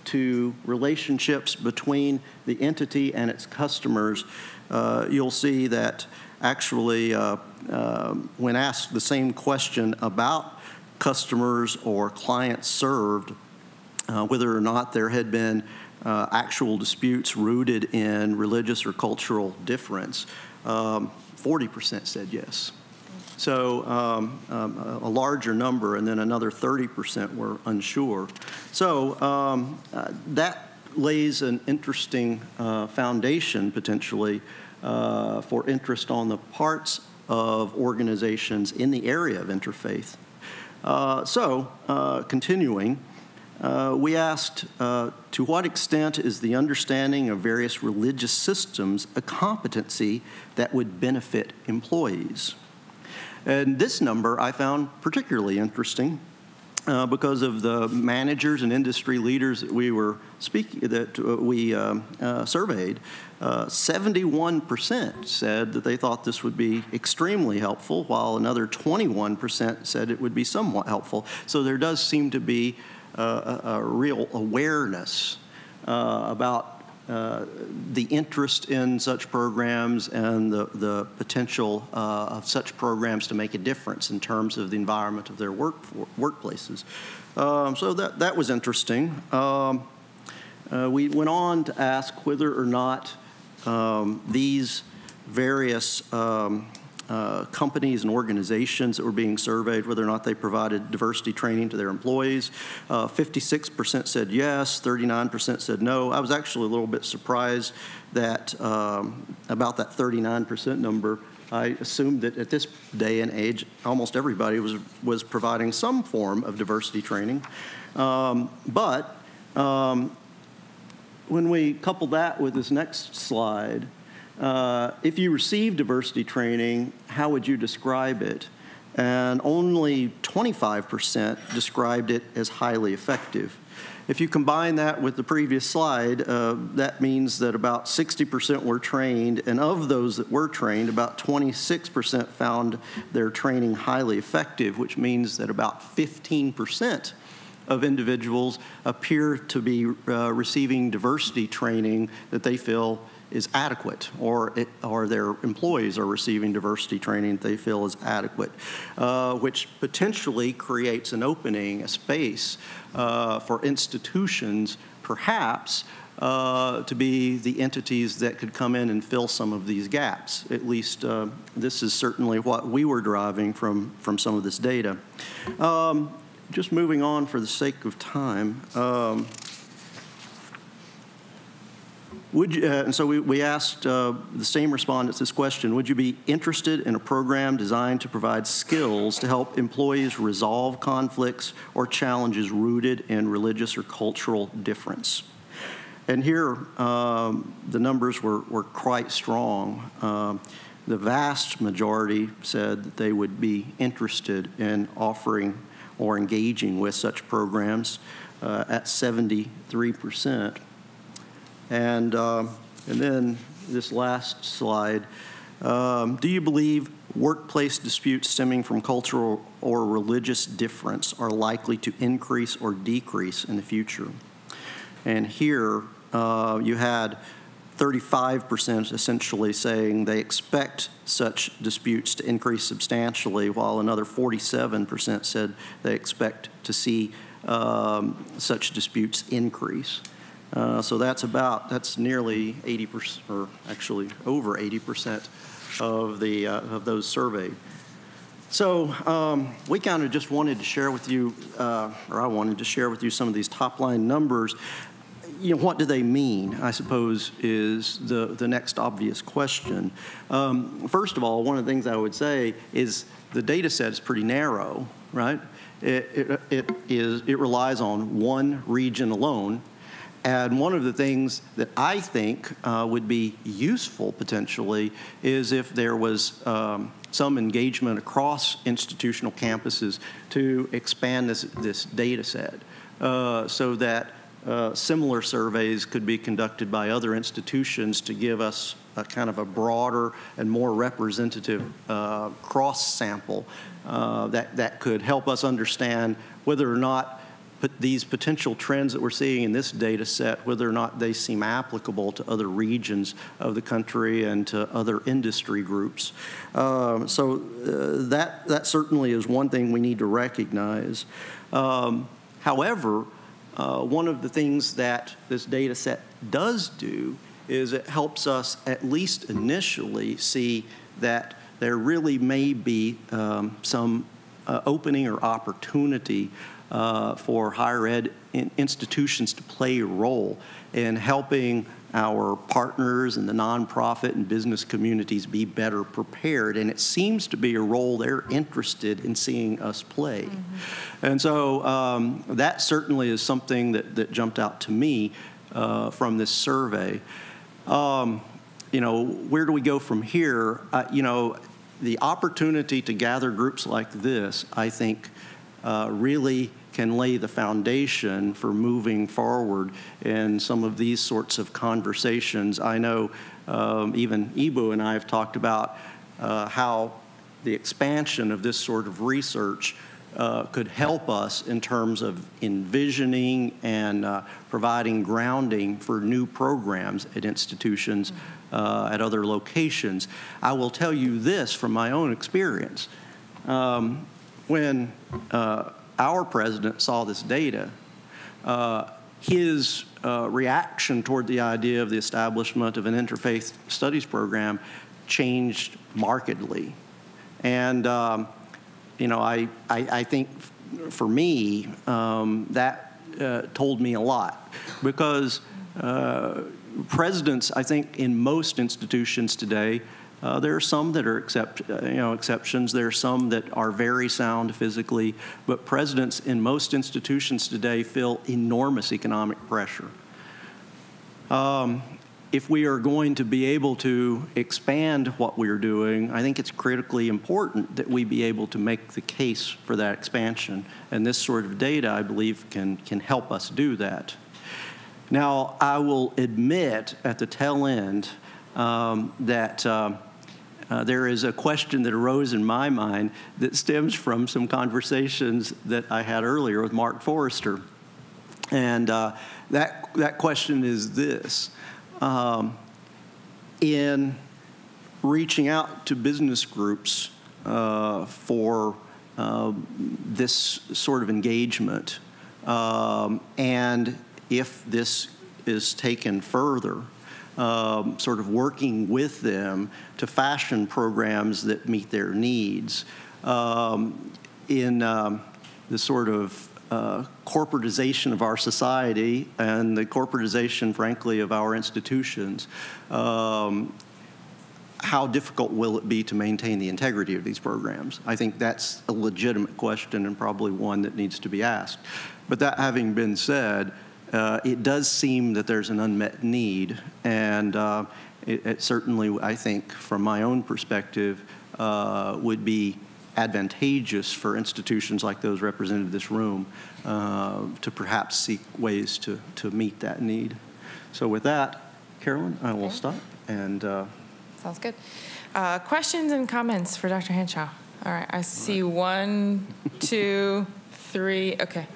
to relationships between the entity and its customers, you'll see that actually when asked the same question about customers or clients served, whether or not there had been actual disputes rooted in religious or cultural difference, 40% said yes. So a larger number, and then another 30% were unsure. So that lays an interesting foundation, potentially, for interest on the parts of organizations in the area of interfaith. Continuing, we asked, to what extent is the understanding of various religious systems a competency that would benefit employees? And this number I found particularly interesting because of the managers and industry leaders that we surveyed. 71% said that they thought this would be extremely helpful, while another 21% said it would be somewhat helpful. So there does seem to be a real awareness about the interest in such programs and the potential of such programs to make a difference in terms of the environment of their workplaces. So that was interesting. We went on to ask whether or not these various companies and organizations that were being surveyed, whether or not they provided diversity training to their employees. 56% said yes, 39% said no. I was actually a little bit surprised that about that 39% number. I assumed that at this day and age, almost everybody was providing some form of diversity training. But when we couple that with this next slide, if you receive diversity training, how would you describe it? And only 25% described it as highly effective. If you combine that with the previous slide, that means that about 60% were trained, and of those that were trained, about 26% found their training highly effective, which means that about 15% of individuals appear to be receiving diversity training that they feel is adequate, or their employees are receiving diversity training they feel is adequate, which potentially creates an opening, a space for institutions, perhaps, to be the entities that could come in and fill some of these gaps. At least this is certainly what we were deriving from some of this data. Just moving on for the sake of time. And so we asked the same respondents this question: would you be interested in a program designed to provide skills to help employees resolve conflicts or challenges rooted in religious or cultural difference? And here, the numbers were quite strong. The vast majority said that they would be interested in offering or engaging with such programs at 73%. And then this last slide, do you believe workplace disputes stemming from cultural or religious difference are likely to increase or decrease in the future? And here you had 35% essentially saying they expect such disputes to increase substantially, while another 47% said they expect to see such disputes increase. So that's nearly 80%, or actually over 80% of those surveyed. So we kind of just wanted to share with you, or I wanted to share with you some of these top line numbers. You know, what do they mean, I suppose, is the next obvious question. First of all, one of the things I would say is the data set is pretty narrow, right? It relies on one region alone, And one of the things that I think would be useful potentially is if there was some engagement across institutional campuses to expand this data set so that similar surveys could be conducted by other institutions to give us a kind of a broader and more representative cross-sample that could help us understand whether or not these potential trends that we're seeing in this data set, whether or not they seem applicable to other regions of the country and to other industry groups. That certainly is one thing we need to recognize. However, one of the things that this data set does do is it helps us at least initially see that there really may be some opening or opportunity for higher ed institutions to play a role in helping our partners and the nonprofit and business communities be better prepared. And it seems to be a role they're interested in seeing us play. Mm-hmm. And so that certainly is something that jumped out to me from this survey. Where do we go from here? The opportunity to gather groups like this, I think, really can lay the foundation for moving forward in some of these sorts of conversations. I know even Ibu and I have talked about how the expansion of this sort of research could help us in terms of envisioning and providing grounding for new programs at institutions at other locations. I will tell you this from my own experience. When our president saw this data, his reaction toward the idea of the establishment of an interfaith studies program changed markedly. And, I think for me, that told me a lot because presidents, I think, in most institutions today, there are some that are exceptions. There are some that are very sound physically, but presidents in most institutions today feel enormous economic pressure. If we are going to be able to expand what we're doing, I think it's critically important that we be able to make the case for that expansion. And this sort of data, I believe, can help us do that. Now, I will admit at the tail end that there is a question that arose in my mind that stems from some conversations that I had earlier with Mark Forrester. And that question is this. In reaching out to business groups for this sort of engagement, and if this is taken further, sort of working with them to fashion programs that meet their needs in the sort of corporatization of our society and the corporatization, frankly, of our institutions. How difficult will it be to maintain the integrity of these programs? I think that's a legitimate question and probably one that needs to be asked. But that having been said, it does seem that there's an unmet need, and it certainly, I think, from my own perspective, would be advantageous for institutions like those represented in this room to perhaps seek ways to meet that need. So with that, Carolyn, I will stop. And sounds good. Questions and comments for Dr. Henshaw? All right, I see 1, 2, 3. Okay.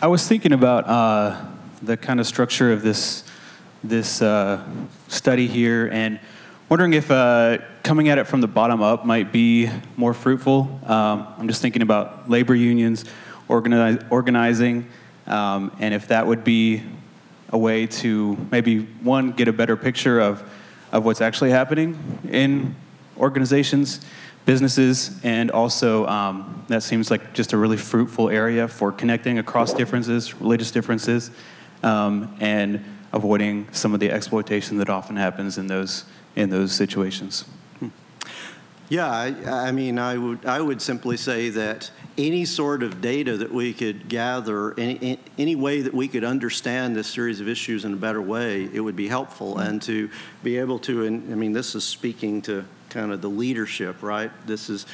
I was thinking about the kind of structure of this study here, and wondering if coming at it from the bottom up might be more fruitful. I'm just thinking about labor unions organizing, and if that would be a way to maybe, one, get a better picture of what's actually happening in organizations, businesses, and also that seems like just a really fruitful area for connecting across differences, religious differences, and avoiding some of the exploitation that often happens in those situations. Yeah, I mean, I would simply say that any sort of data that we could gather, any way that we could understand this series of issues in a better way, it would be helpful. And to be able to, and I mean, this is speaking to kind of the leadership, right? This is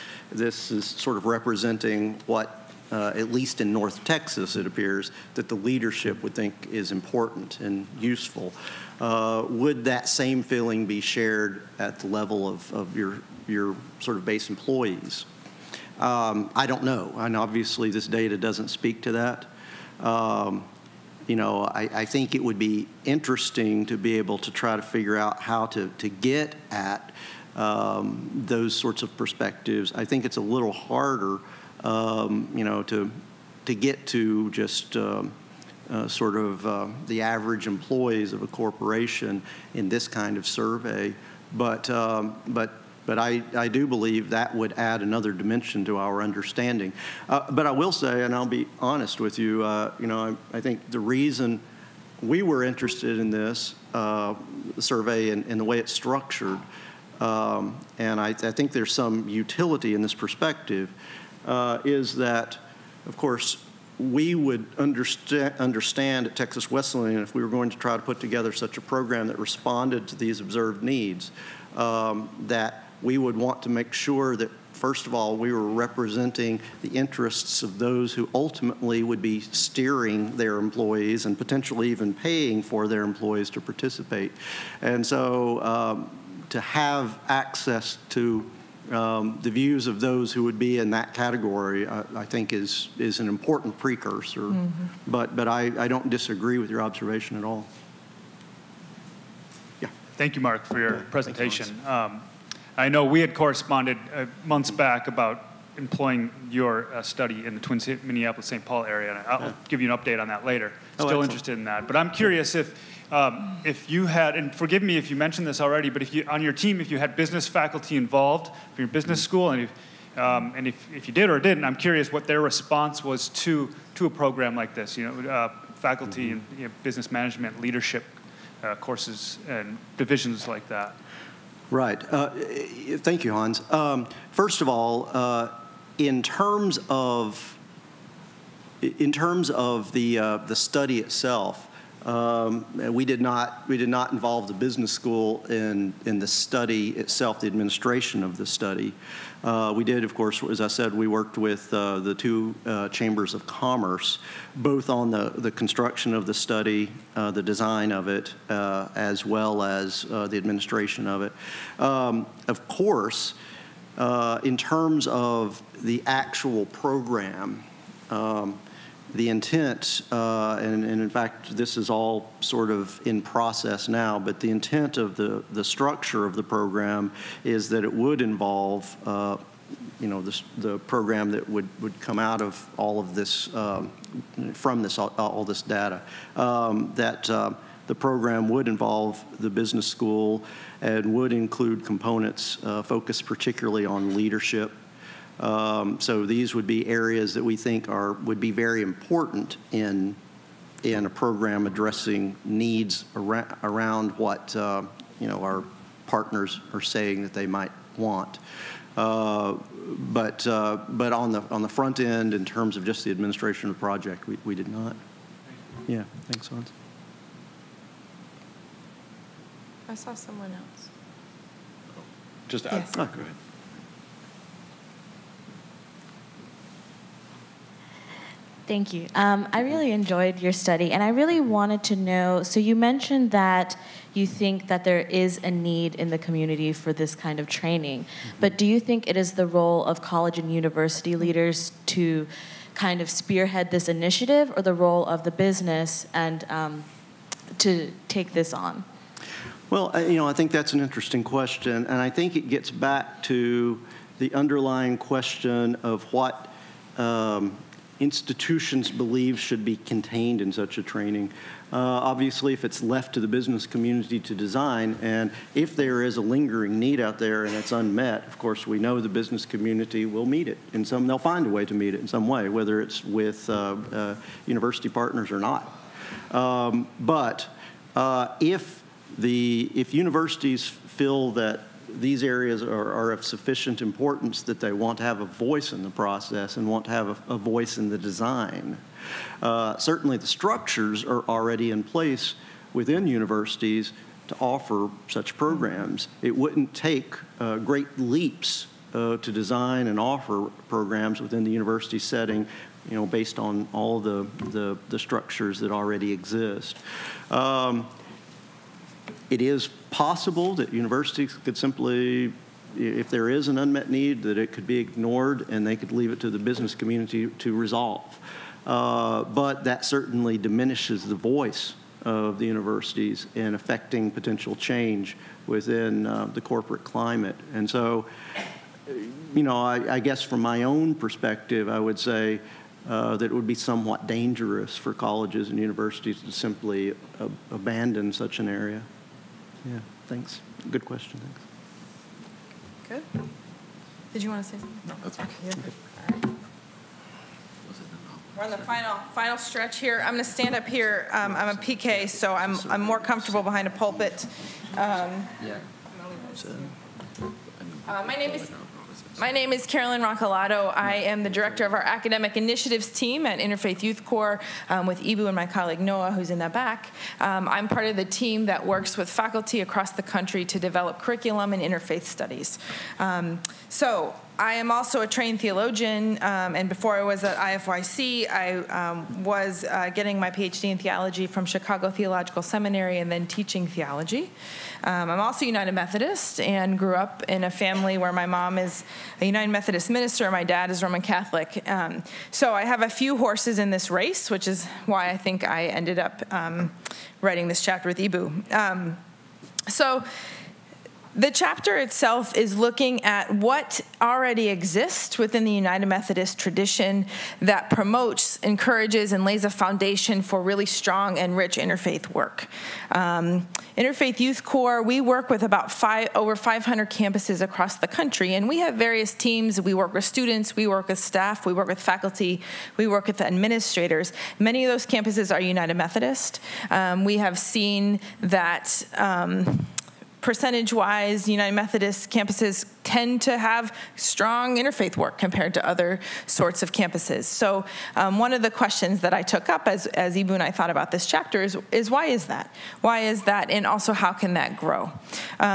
sort of representing what, at least in North Texas, it appears that the leadership would think is important and useful. Would that same feeling be shared at the level of your sort of base employees? I don't know, and obviously this data doesn't speak to that. You know, I think it would be interesting to be able to try to figure out how to get at those sorts of perspectives. I think it's a little harder, you know, to get to just sort of the average employees of a corporation in this kind of survey, but I do believe that would add another dimension to our understanding. But I will say, and I'll be honest with you, you know, I think the reason we were interested in this survey and the way it's structured, and I think there's some utility in this perspective, is that, of course, we would understand at Texas Wesleyan, if we were going to try to put together such a program that responded to these observed needs, that we would want to make sure that, first of all, we were representing the interests of those who ultimately would be steering their employees and potentially even paying for their employees to participate. And so to have access to the views of those who would be in that category, I think is an important precursor. Mm-hmm. But I don't disagree with your observation at all. Yeah. Thank you, Mark, for your presentation. I know we had corresponded months back about employing your study in the Twin Cities, Minneapolis-St. Paul area, and I'll give you an update on that later. Still interested in that. But I'm curious if you had, and forgive me if you mentioned this already, but if you, on your team, if you had business faculty involved for your business school, and if you did or didn't, I'm curious what their response was to a program like this. You know, faculty in business management, leadership courses, and divisions like that. Right. Thank you, Hans. First of all, in terms of the study itself, we did not involve the business school in the study itself, the administration of the study. We did, of course, as I said, we worked with the two chambers of commerce, both on the construction of the study, the design of it, as well as the administration of it. Of course, in terms of the actual program, the intent, and in fact, this is all sort of in process now, but the intent of the structure of the program is that it would involve, you know, the program that would come out of all of this, from this, all this data, that the program would involve the business school and would include components focused particularly on leadership. So these would be areas that we think would be very important in a program addressing needs around what you know, our partners are saying that they might want. But on the front end, in terms of just the administration of the project, we did not. Yeah, thanks, Hans. I saw someone else. Just add. Yes. Oh, go ahead. Thank you. I really enjoyed your study, and I really wanted to know, so you mentioned that you think that there is a need in the community for this kind of training, but do you think it is the role of college and university leaders to kind of spearhead this initiative, or the role of the business and to take this on? Well, you know, I think that's an interesting question, and I think it gets back to the underlying question of what institutions believe should be contained in such a training. Obviously, if it's left to the business community to design, and if there is a lingering need out there and it's unmet, of course, we know the business community will meet it in some, they'll find a way to meet it in some way, whether it's with university partners or not. But if universities feel that these areas are of sufficient importance that they want to have a voice in the process and want to have a voice in the design. Certainly the structures are already in place within universities to offer such programs. It wouldn't take great leaps to design and offer programs within the university setting, you know, based on all the structures that already exist. It is possible that universities could simply, if there is an unmet need, that it could be ignored and they could leave it to the business community to resolve. But that certainly diminishes the voice of the universities in affecting potential change within the corporate climate. And so, you know, I guess from my own perspective, I would say that it would be somewhat dangerous for colleges and universities to simply abandon such an area. Yeah, thanks. Good question, thanks. Good. Did you want to say something? No, that's okay. Yeah. All right. We're on the final stretch here. I'm going to stand up here. I'm a PK, so I'm more comfortable behind a pulpit. My name is Carolyn Roccolato. I am the director of our academic initiatives team at Interfaith Youth Corps with Ibu and my colleague Noah, who's in the back. I'm part of the team that works with faculty across the country to develop curriculum in interfaith studies. So I am also a trained theologian, and before I was at IFYC, I was getting my PhD in theology from Chicago Theological Seminary and then teaching theology. I'm also United Methodist and grew up in a family where my mom is a United Methodist minister, my dad is Roman Catholic. So I have a few horses in this race, which is why I think I ended up writing this chapter with Ibu. So the chapter itself is looking at what already exists within the United Methodist tradition that promotes, encourages, and lays a foundation for really strong and rich interfaith work. Interfaith Youth Corps, we work with about over 500 campuses across the country, and we have various teams. We work with students, we work with staff, we work with faculty, we work with administrators. Many of those campuses are United Methodist. We have seen that percentage-wise, United Methodist campuses tend to have strong interfaith work compared to other sorts of campuses. So one of the questions that I took up as Ibu and I thought about this chapter is why is that? Why is that, and also how can that grow?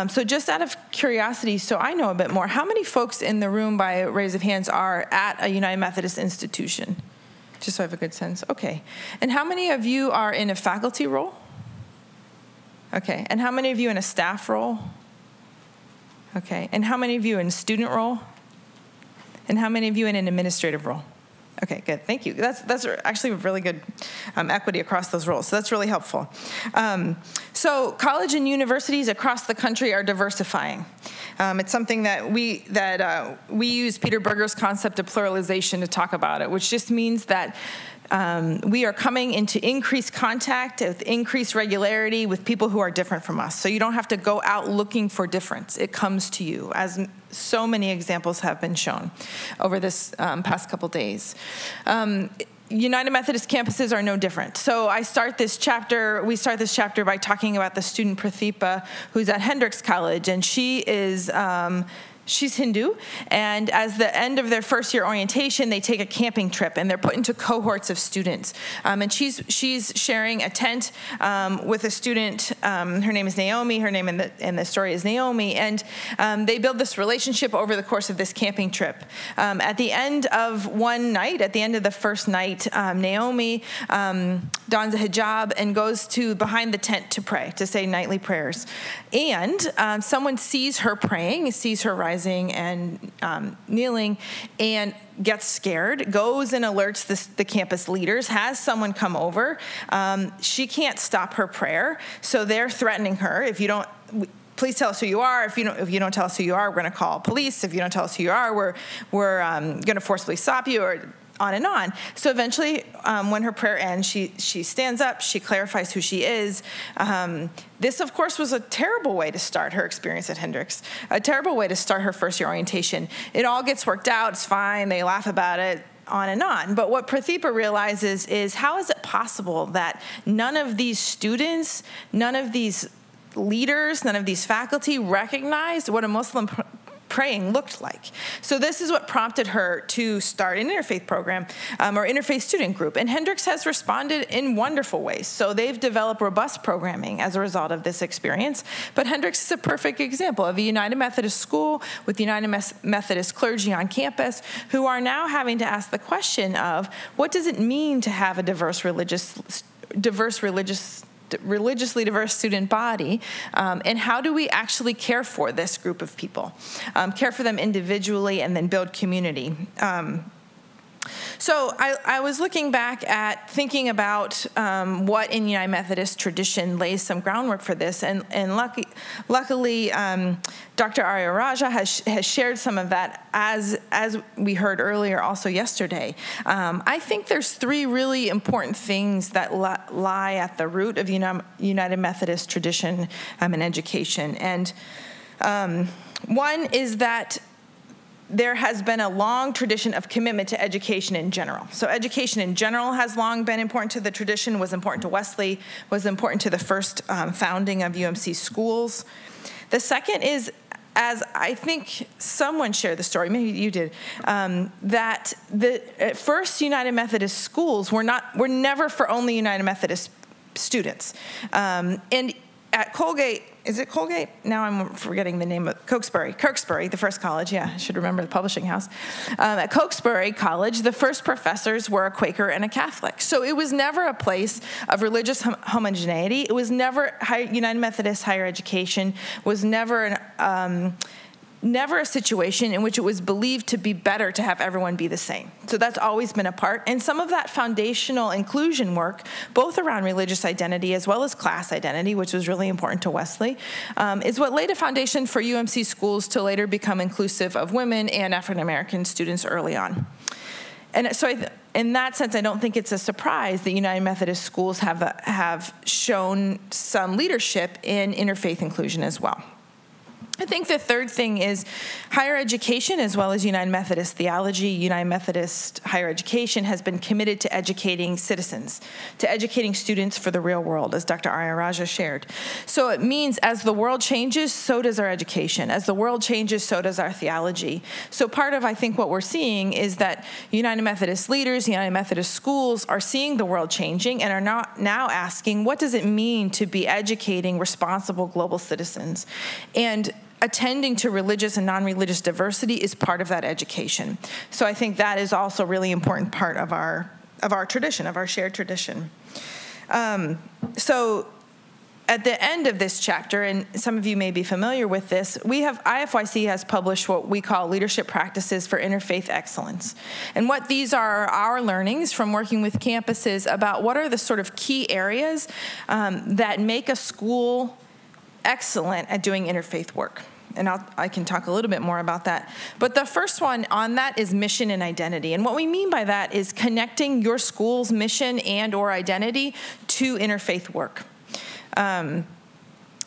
So just out of curiosity, so I know a bit more, how many folks in the room by raise of hands are at a United Methodist institution? Just so I have a good sense. Okay. And how many of you are in a faculty role? Okay, and how many of you in a staff role? Okay, and how many of you in a student role? And how many of you in an administrative role? Okay, good, thank you. That's actually a really good equity across those roles, so that's really helpful. So college and universities across the country are diversifying. It's something that we use Peter Berger's concept of pluralization to talk about it, which just means that we are coming into increased contact with increased regularity with people who are different from us. So you don't have to go out looking for difference. It comes to you, as so many examples have been shown over this past couple days. United Methodist campuses are no different. So we start this chapter by talking about the student Prathipa, who's at Hendrix College, and she is she's Hindu, and as the end of their first year orientation, they take a camping trip, and they're put into cohorts of students. And she's sharing a tent with a student. Her name is Naomi. Her name in the story is Naomi, and they build this relationship over the course of this camping trip. At the end of one night, at the end of the first night, Naomi dons a hijab and goes to behind the tent to pray, to say nightly prayers. And someone sees her praying, sees her rising and kneeling, and gets scared, goes and alerts the campus leaders, has someone come over. She can't stop her prayer, so they're threatening her. If you don't, please tell us who you are. If you don't tell us who you are, we're going to call police. If you don't tell us who you are, we're going to forcibly stop you, or on and on. So eventually, when her prayer ends, she stands up, she clarifies who she is. This, of course, was a terrible way to start her experience at Hendrix, a terrible way to start her first year orientation. It all gets worked out, it's fine, they laugh about it, on and on. But what Prathipa realizes is, how is it possible that none of these students, none of these leaders, none of these faculty recognized what a Muslim praying looked like. So this is what prompted her to start an interfaith program or interfaith student group. And Hendricks has responded in wonderful ways. So they've developed robust programming as a result of this experience. But Hendricks is a perfect example of a United Methodist school with United Methodist clergy on campus who are now having to ask the question of what does it mean to have a religiously diverse student body, and how do we actually care for this group of people, care for them individually, and then build community. So I was looking back at thinking about what in United Methodist tradition lays some groundwork for this, and luckily Dr. Arya Raja has shared some of that as we heard earlier also yesterday. I think there's three really important things that lie at the root of United Methodist tradition in education. And one is that there has been a long tradition of commitment to education in general. So education in general has long been important to the tradition, was important to Wesley, was important to the first founding of UMC schools. The second is, as I think someone shared the story, maybe you did, that the first United Methodist schools were never for only United Methodist students. And at Colgate, is it Colgate? Now I'm forgetting the name of Kirksbury, the first college. Yeah, I should remember the publishing house. At Kirksbury College, the first professors were a Quaker and a Catholic. So it was never a place of religious homogeneity. It was never, United Methodist higher education was never never a situation in which it was believed to be better to have everyone be the same. So that's always been a part. And some of that foundational inclusion work, both around religious identity as well as class identity, which was really important to Wesley, is what laid a foundation for UMC schools to later become inclusive of women and African American students early on. And so in that sense, I don't think it's a surprise that United Methodist schools have shown some leadership in interfaith inclusion as well. I think the third thing is higher education, as well as United Methodist theology. United Methodist higher education has been committed to educating citizens, to educating students for the real world, as Dr. Arya Raja shared. So it means as the world changes, so does our education. As the world changes, so does our theology. So part of, I think, what we're seeing is that United Methodist leaders, United Methodist schools are seeing the world changing and are now asking, what does it mean to be educating responsible global citizens? And attending to religious and non-religious diversity is part of that education. So I think that is also a really important part of our tradition, of our shared tradition. So at the end of this chapter, and some of you may be familiar with this, IFYC has published what we call leadership practices for interfaith excellence. And what these are our learnings from working with campuses about what are the sort of key areas that make a school excellent at doing interfaith work. And I can talk a little bit more about that. But the first one on that is mission and identity. And what we mean by that is connecting your school's mission and or identity to interfaith work. And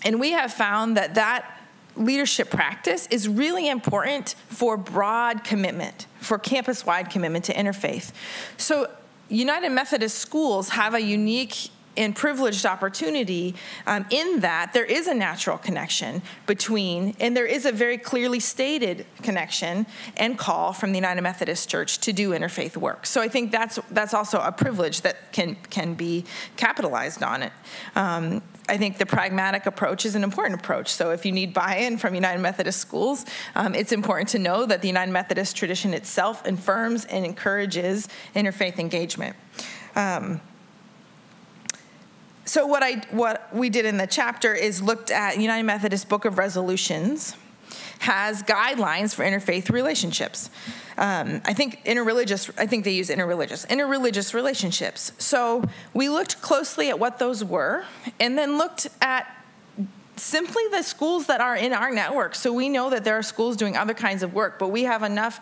we have found that leadership practice is really important for broad commitment, for campus-wide commitment to interfaith. So United Methodist schools have a unique and privileged opportunity in that there is a natural connection between, and there is a very clearly stated connection and call from the United Methodist Church to do interfaith work. So I think that's also a privilege that can be capitalized on it. I think the pragmatic approach is an important approach. So if you need buy-in from United Methodist schools, it's important to know that the United Methodist tradition itself affirms and encourages interfaith engagement. So what we did in the chapter is looked at United Methodist Book of Resolutions has guidelines for interfaith relationships. I think they use interreligious relationships. So we looked closely at what those were and then looked at simply the schools that are in our network. So we know that there are schools doing other kinds of work, but we have enough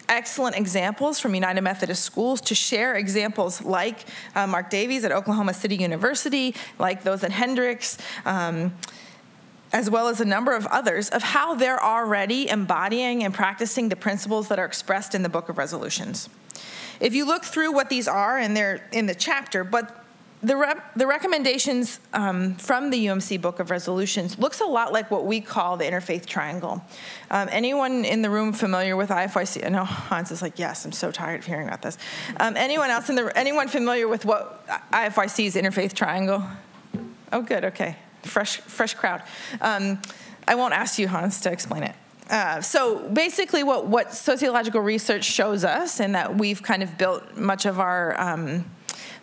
excellent examples from United Methodist schools to share examples like Mark Davies at Oklahoma City University, like those at Hendricks, as well as a number of others, of how they're already embodying and practicing the principles that are expressed in the Book of Resolutions. If you look through what these are, and they're in the chapter, but the recommendations from the UMC Book of Resolutions looks a lot like what we call the interfaith triangle. Anyone in the room familiar with IFYC? I know Hans is like, yes, I'm so tired of hearing about this. Anyone familiar with what IFYC's interfaith triangle? Oh, good, okay. Fresh crowd. I won't ask you, Hans, to explain it. So basically what sociological research shows us, and that we've kind of built much of our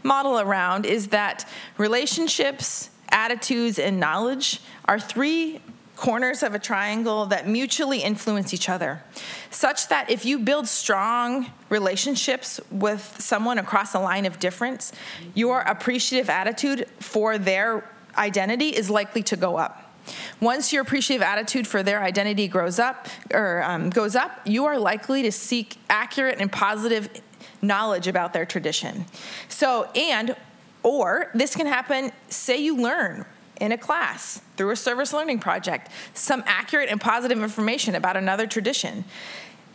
model around, is that relationships, attitudes, and knowledge are three corners of a triangle that mutually influence each other, such that if you build strong relationships with someone across a line of difference, your appreciative attitude for their identity is likely to go up. Once your appreciative attitude for their identity goes up, you are likely to seek accurate and positive knowledge about their tradition. Or this can happen, say you learn in a class through a service learning project some accurate and positive information about another tradition.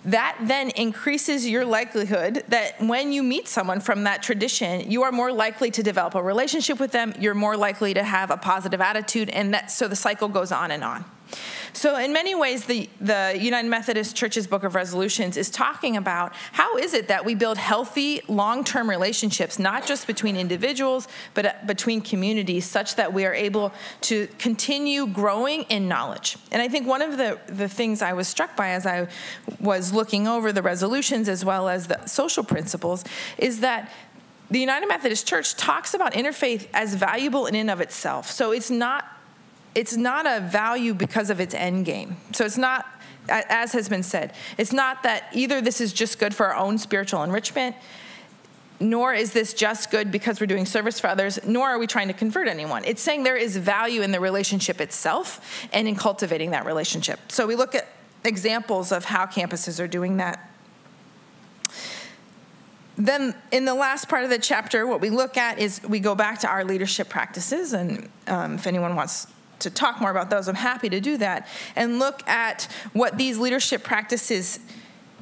That then increases your likelihood that when you meet someone from that tradition, you are more likely to develop a relationship with them, you're more likely to have a positive attitude, and so the cycle goes on and on. So in many ways, the United Methodist Church's Book of Resolutions is talking about how is it that we build healthy, long-term relationships, not just between individuals, but between communities, such that we are able to continue growing in knowledge. And I think one of the things I was struck by as I was looking over the resolutions as well as the social principles is that the United Methodist Church talks about interfaith as valuable in and of itself. So it's not a value because of its end game. So it's not, as has been said, it's not that either this is just good for our own spiritual enrichment, nor is this just good because we're doing service for others, nor are we trying to convert anyone. It's saying there is value in the relationship itself and in cultivating that relationship. So we look at examples of how campuses are doing that. Then in the last part of the chapter, what we look at is we go back to our leadership practices, and if anyone wants to talk more about those, I'm happy to do that, and look at what these leadership practices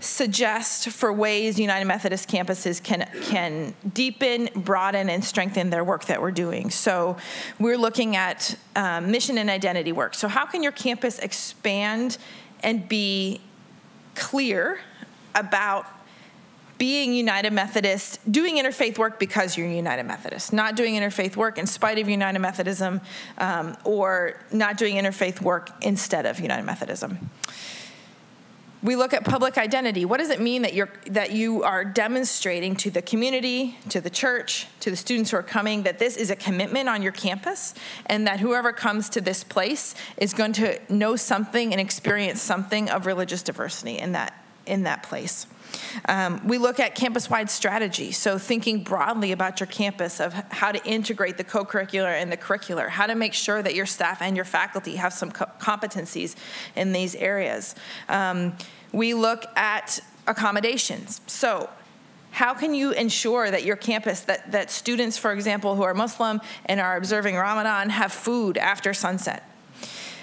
suggest for ways United Methodist campuses can deepen, broaden, and strengthen their work that we're doing. So we're looking at mission and identity work. So how can your campus expand and be clear about being United Methodist, doing interfaith work because you're United Methodist, not doing interfaith work in spite of United Methodism, or not doing interfaith work instead of United Methodism. We look at public identity. What does it mean that you are demonstrating to the community, to the church, to the students who are coming, that this is a commitment on your campus, and that whoever comes to this place is going to know something and experience something of religious diversity in that place. We look at campus-wide strategy, so thinking broadly about your campus of how to integrate the co-curricular and the curricular, how to make sure that your staff and your faculty have some competencies in these areas. We look at accommodations. So how can you ensure that your campus, that students, for example, who are Muslim and are observing Ramadan have food after sunset?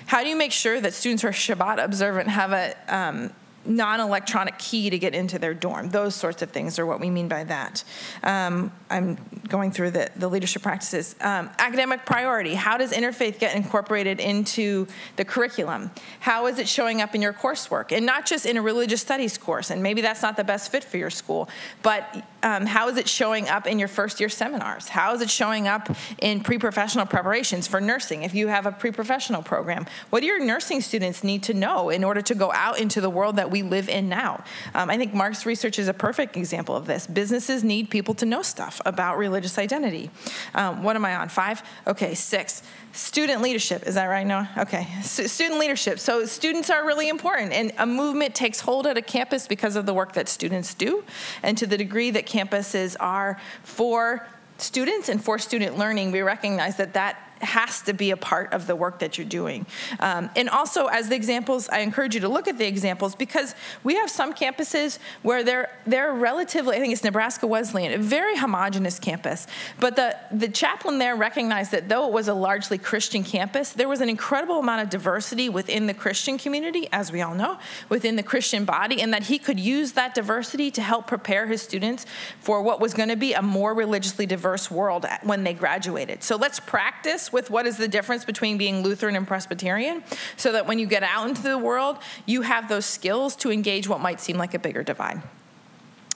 How do you make sure that students who are Shabbat observant have a non-electronic key to get into their dorm? Those sorts of things are what we mean by that. I'm going through the leadership practices. Academic priority. How does interfaith get incorporated into the curriculum? How is it showing up in your coursework? And not just in a religious studies course, and maybe that's not the best fit for your school, but how is it showing up in your first-year seminars? How is it showing up in pre-professional preparations for nursing? If you have a pre-professional program, what do your nursing students need to know in order to go out into the world that we live in now? I think Mark's research is a perfect example of this. Businesses need people to know stuff about religious identity. What am I on, 5? Okay, 6. Student leadership, is that right, Noah? Okay, student leadership. So students are really important, and a movement takes hold at a campus because of the work that students do, and to the degree that campuses are for students and for student learning, we recognize that has to be a part of the work that you're doing. And also, as the examples, I encourage you to look at the examples, because we have some campuses where they're relatively, I think it's Nebraska Wesleyan, a very homogenous campus. But the chaplain there recognized that though it was a largely Christian campus, there was an incredible amount of diversity within the Christian community, as we all know, within the Christian body, and that he could use that diversity to help prepare his students for what was going to be a more religiously diverse world when they graduated. So let's practice with what is the difference between being Lutheran and Presbyterian, so that when you get out into the world, you have those skills to engage what might seem like a bigger divide.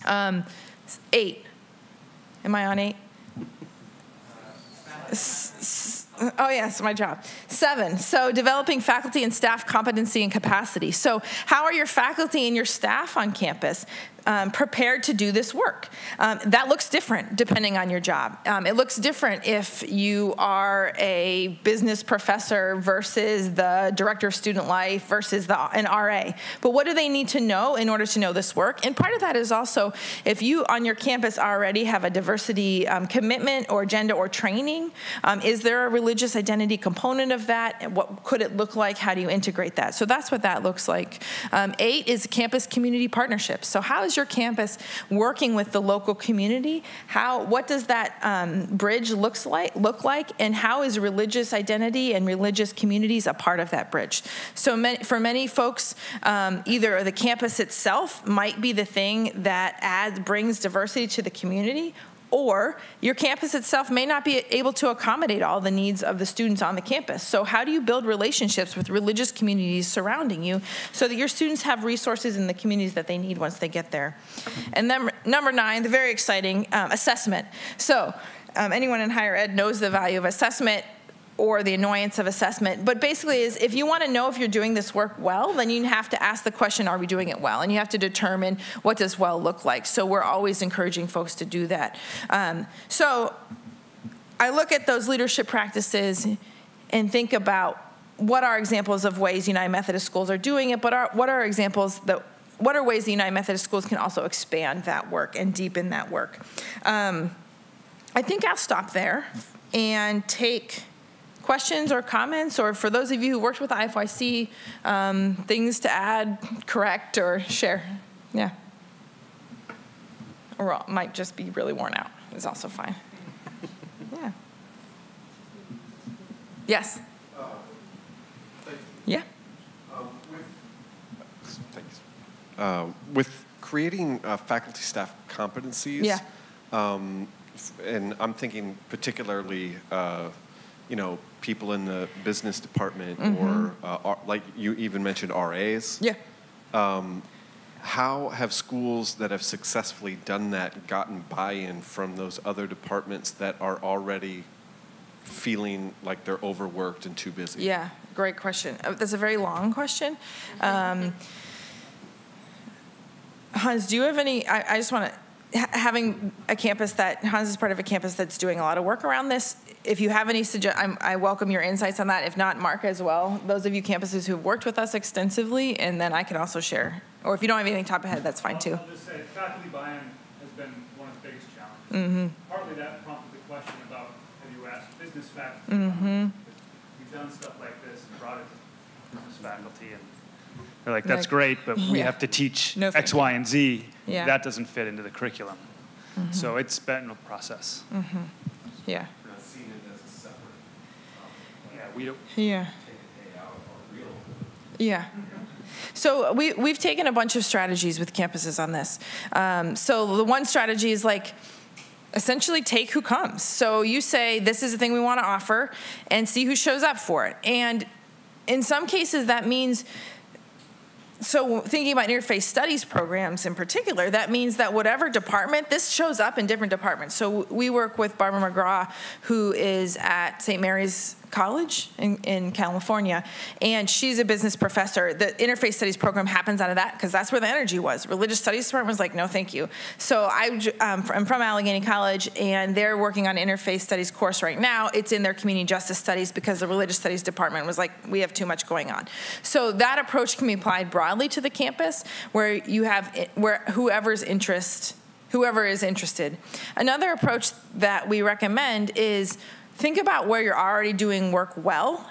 8. Am I on 8? Oh, yes, my job. 7, so developing faculty and staff competency and capacity. So how are your faculty and your staff on campus prepared to do this work? That looks different depending on your job. It looks different if you are a business professor versus the director of student life versus an RA. But what do they need to know in order to know this work? And part of that is also, if you on your campus already have a diversity commitment or agenda or training, is there a religious identity component of that? And what could it look like? How do you integrate that? So that's what that looks like. 8 is campus community partnerships. So how is your campus working with the local community? What does that bridge look like, and how is religious identity and religious communities a part of that bridge? So for many folks, either the campus itself might be the thing that brings diversity to the community, or your campus itself may not be able to accommodate all the needs of the students on the campus. So how do you build relationships with religious communities surrounding you so that your students have resources in the communities that they need once they get there? And then number 9, the very exciting assessment. So anyone in higher ed knows the value of assessment or the annoyance of assessment. But basically is, if you want to know if you're doing this work well, then you have to ask the question, are we doing it well? And you have to determine what does well look like. So we're always encouraging folks to do that. So I look at those leadership practices and think about what are examples of ways United Methodist schools are doing it, but what are ways the United Methodist schools can also expand that work and deepen that work? I think I'll stop there and take questions or comments, or for those of you who worked with IFYC, things to add, correct, or share. Yeah. Or might just be really worn out. It's also fine. Yeah. Yes. Yeah. With creating faculty staff competencies, yeah. And I'm thinking particularly, people in the business department, or like you even mentioned, RAs. Yeah. How have schools that have successfully done that gotten buy-in from those other departments that are already feeling like they're overworked and too busy? Yeah, great question. That's a very long question. Hans, do you have any, I just want to, having a campus Hans is part of a campus that's doing a lot of work around this. If you have any I welcome your insights on that. If not, Mark as well. Those of you campuses who've worked with us extensively, and then I can also share. Or if you don't have anything top of head, that's fine too. I'll just say faculty buy-in has been one of the biggest challenges. Partly that prompted the question about, have you asked business faculty? We've done stuff like this and brought it to business faculty, and they're like, that's great, but we have to teach X, Y, and Z. Yeah. That doesn't fit into the curriculum. So it's been a process. Yeah. We're not seeing it as a separate we don't Yeah. take a day out or real. Yeah. So we've taken a bunch of strategies with campuses on this. So the one strategy is essentially take who comes. So you say, this is the thing we want to offer, and see who shows up for it. And in some cases that means, so thinking about interfaith studies programs in particular, that means that whatever department, this shows up in different departments. So we work with Barbara McGraw, who is at St. Mary's College in California, and she's a business professor. The interfaith studies program happens out of that because that's where the energy was. Religious studies department was like, no, thank you. So I'm from Allegheny College, and they're working on an interfaith studies course right now. It's in their community justice studies because the religious studies department was like, we have too much going on. So that approach can be applied broadly to the campus, where you have whoever is interested. Another approach that we recommend is think about where you're already doing work well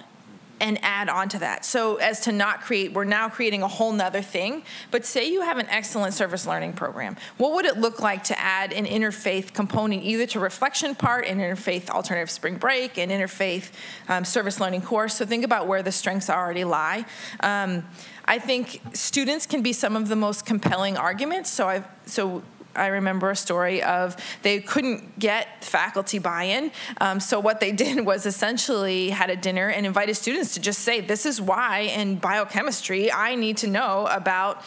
and add on to that. So as to not create, we're now creating a whole nother thing, but say you have an excellent service learning program. What would it look like to add an interfaith component, either to reflection part, an interfaith alternative spring break, an interfaith service learning course? So think about where the strengths already lie. I think students can be some of the most compelling arguments. So I remember a story of they couldn't get faculty buy-in. So what they did was essentially had a dinner and invited students to just say, this is why in biochemistry I need to know about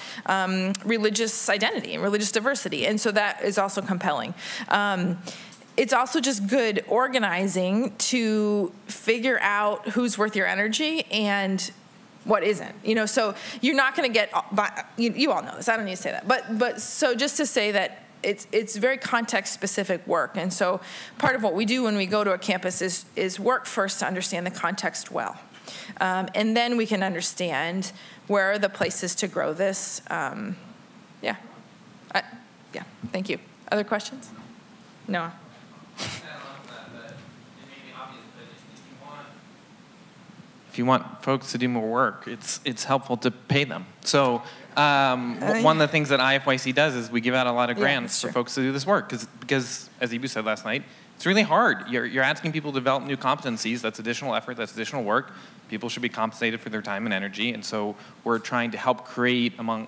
religious identity and religious diversity. And so that is also compelling. It's also just good organizing to figure out who's worth your energy and what isn't, so you're not going to get, you all know this, I don't need to say that, but so just to say that it's very context-specific work, and so part of what we do when we go to a campus is work first to understand the context well, and then we can understand where are the places to grow this. Yeah, thank you. Other questions? Noah? If you want folks to do more work, it's helpful to pay them. So one of the things that IFYC does is we give out a lot of grants for folks to do this work because, as Ibu said last night, it's really hard. You're asking people to develop new competencies. That's additional effort. That's additional work. People should be compensated for their time and energy. And so we're trying to help create among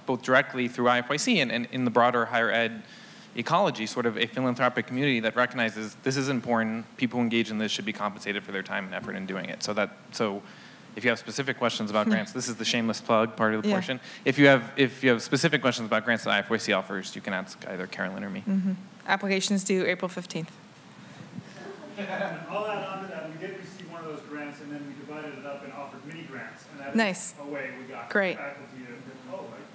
both directly through IFYC and in the broader higher ed ecology, sort of a philanthropic community that recognizes this is important. People who engage in this should be compensated for their time and effort in doing it. So if you have specific questions about grants, this is the shameless plug part of the portion. If you have specific questions about grants that IFYC offers, you can ask either Carolyn or me. Mm-hmm. Applications due April 15th. I'll add on to that. We did receive one of those grants, and then we divided it up and offered mini grants, and that nice. A way we got great. Faculty to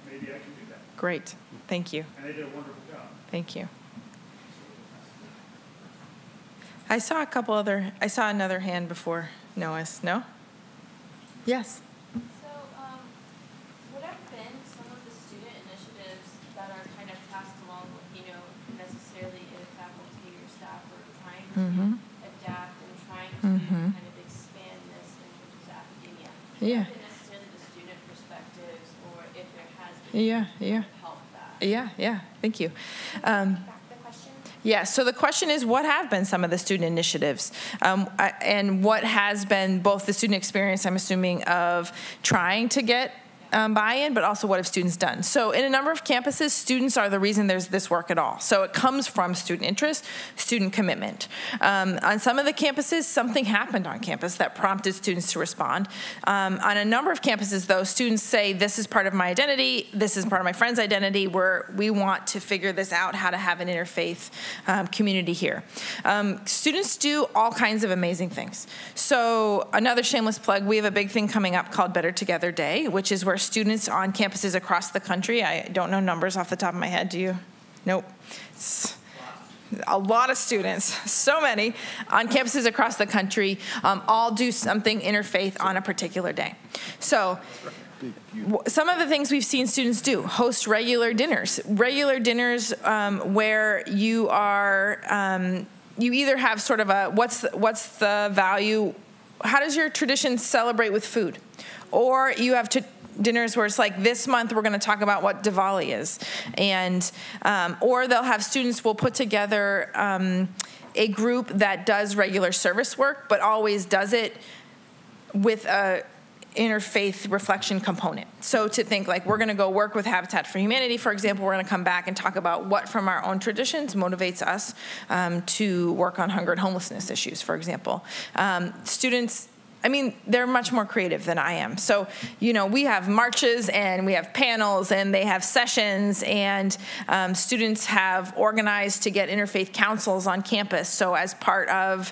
maybe I can do that. Great. Thank you. And they did a wonderful job. Thank you. I saw another hand before Noah's. No? Yes. So, what have been some of the student initiatives that are kind of passed along with, necessarily in faculty or staff or trying to adapt and trying to kind of expand this in terms of academia? Yeah. Not necessarily the student perspectives or if there has been help that. Yeah. Thank you. Yeah, so the question is, what have been some of the student initiatives? And what has been both the student experience, I'm assuming, of trying to get buy-in, but also what have students done? So in a number of campuses, students are the reason there's this work at all. So it comes from student interest, student commitment. On some of the campuses, something happened on campus that prompted students to respond. On a number of campuses, though, students say, this is part of my identity, this is part of my friend's identity, we want to figure this out, how to have an interfaith community here. Students do all kinds of amazing things. So another shameless plug, we have a big thing coming up called Better Together Day, which is where students on campuses across the country, I don't know numbers off the top of my head, do you? Nope. It's a lot of students, so many, on campuses across the country, all do something interfaith on a particular day. So some of the things we've seen students do: host regular dinners where you are, you either have sort of a, what's the value, how does your tradition celebrate with food? Or you have dinners where it's like, this month we're going to talk about what Diwali is. And, or they'll have students will put together a group that does regular service work, but always does it with a interfaith reflection component. So to think like, we're going to go work with Habitat for Humanity, for example, we're going to come back and talk about what from our own traditions motivates us to work on hunger and homelessness issues, for example. Students, I mean, they're much more creative than I am. So, we have marches and we have panels and they have sessions, and students have organized to get interfaith councils on campus. So as part of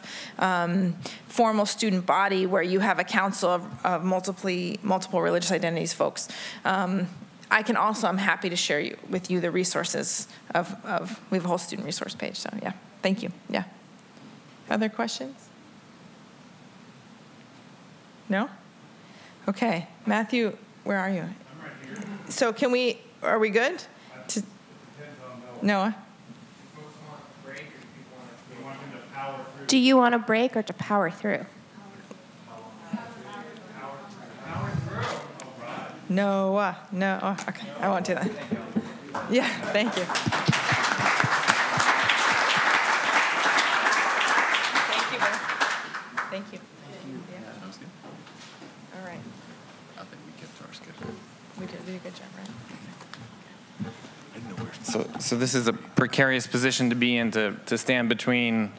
formal student body where you have a council of multiple religious identities folks. I'm happy to share with you the resources we have a whole student resource page. So yeah, thank you. Yeah. Other questions? No? Okay. Matthew, where are you? I'm right here. So are we good? Noah? Do folks want a break, or do you want him to power Do you want to break or to power through? No, no. Okay, I won't do that. Yeah, thank you. Thank you, Bill. Thank you. Yeah. That was good. All right. I think we kept ours good. We did a good job, right? So this is a precarious position to be in, to stand between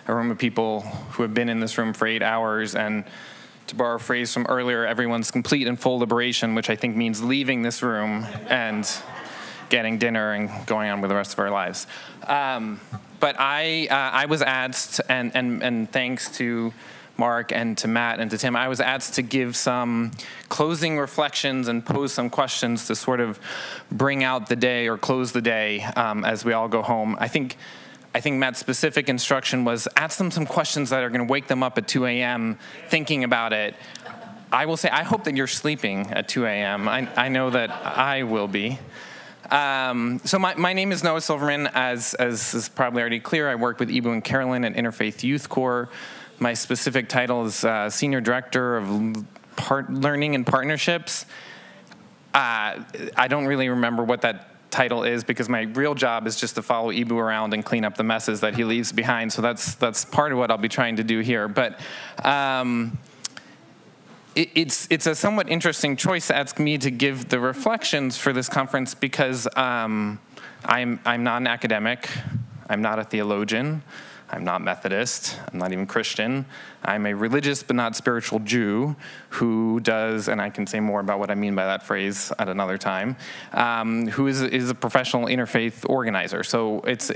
a room of people who have been in this room for 8 hours, and to borrow a phrase from earlier, everyone's complete and full liberation, which I think means leaving this room and getting dinner and going on with the rest of our lives. But I was asked, and thanks to Mark and to Matt and to Tim, I was asked to give some closing reflections and pose some questions to sort of bring out the day or close the day as we all go home. I think Matt's specific instruction was ask them some questions that are going to wake them up at 2 a.m. thinking about it. I will say, I hope that you're sleeping at 2 a.m. I know that I will be. So my name is Noah Silverman. As is probably already clear, I work with Ibu and Carolyn at Interfaith Youth Corps. My specific title is Senior Director of Learning and Partnerships. I don't really remember what that title is because my real job is just to follow Ibu around and clean up the messes that he leaves behind. So that's part of what I'll be trying to do here. But it's a somewhat interesting choice to ask me to give the reflections for this conference because I'm not an academic. I'm not a theologian. I'm not Methodist. I'm not even Christian. I'm a religious but not spiritual Jew who does, and I can say more about what I mean by that phrase at another time, who is a professional interfaith organizer. So it's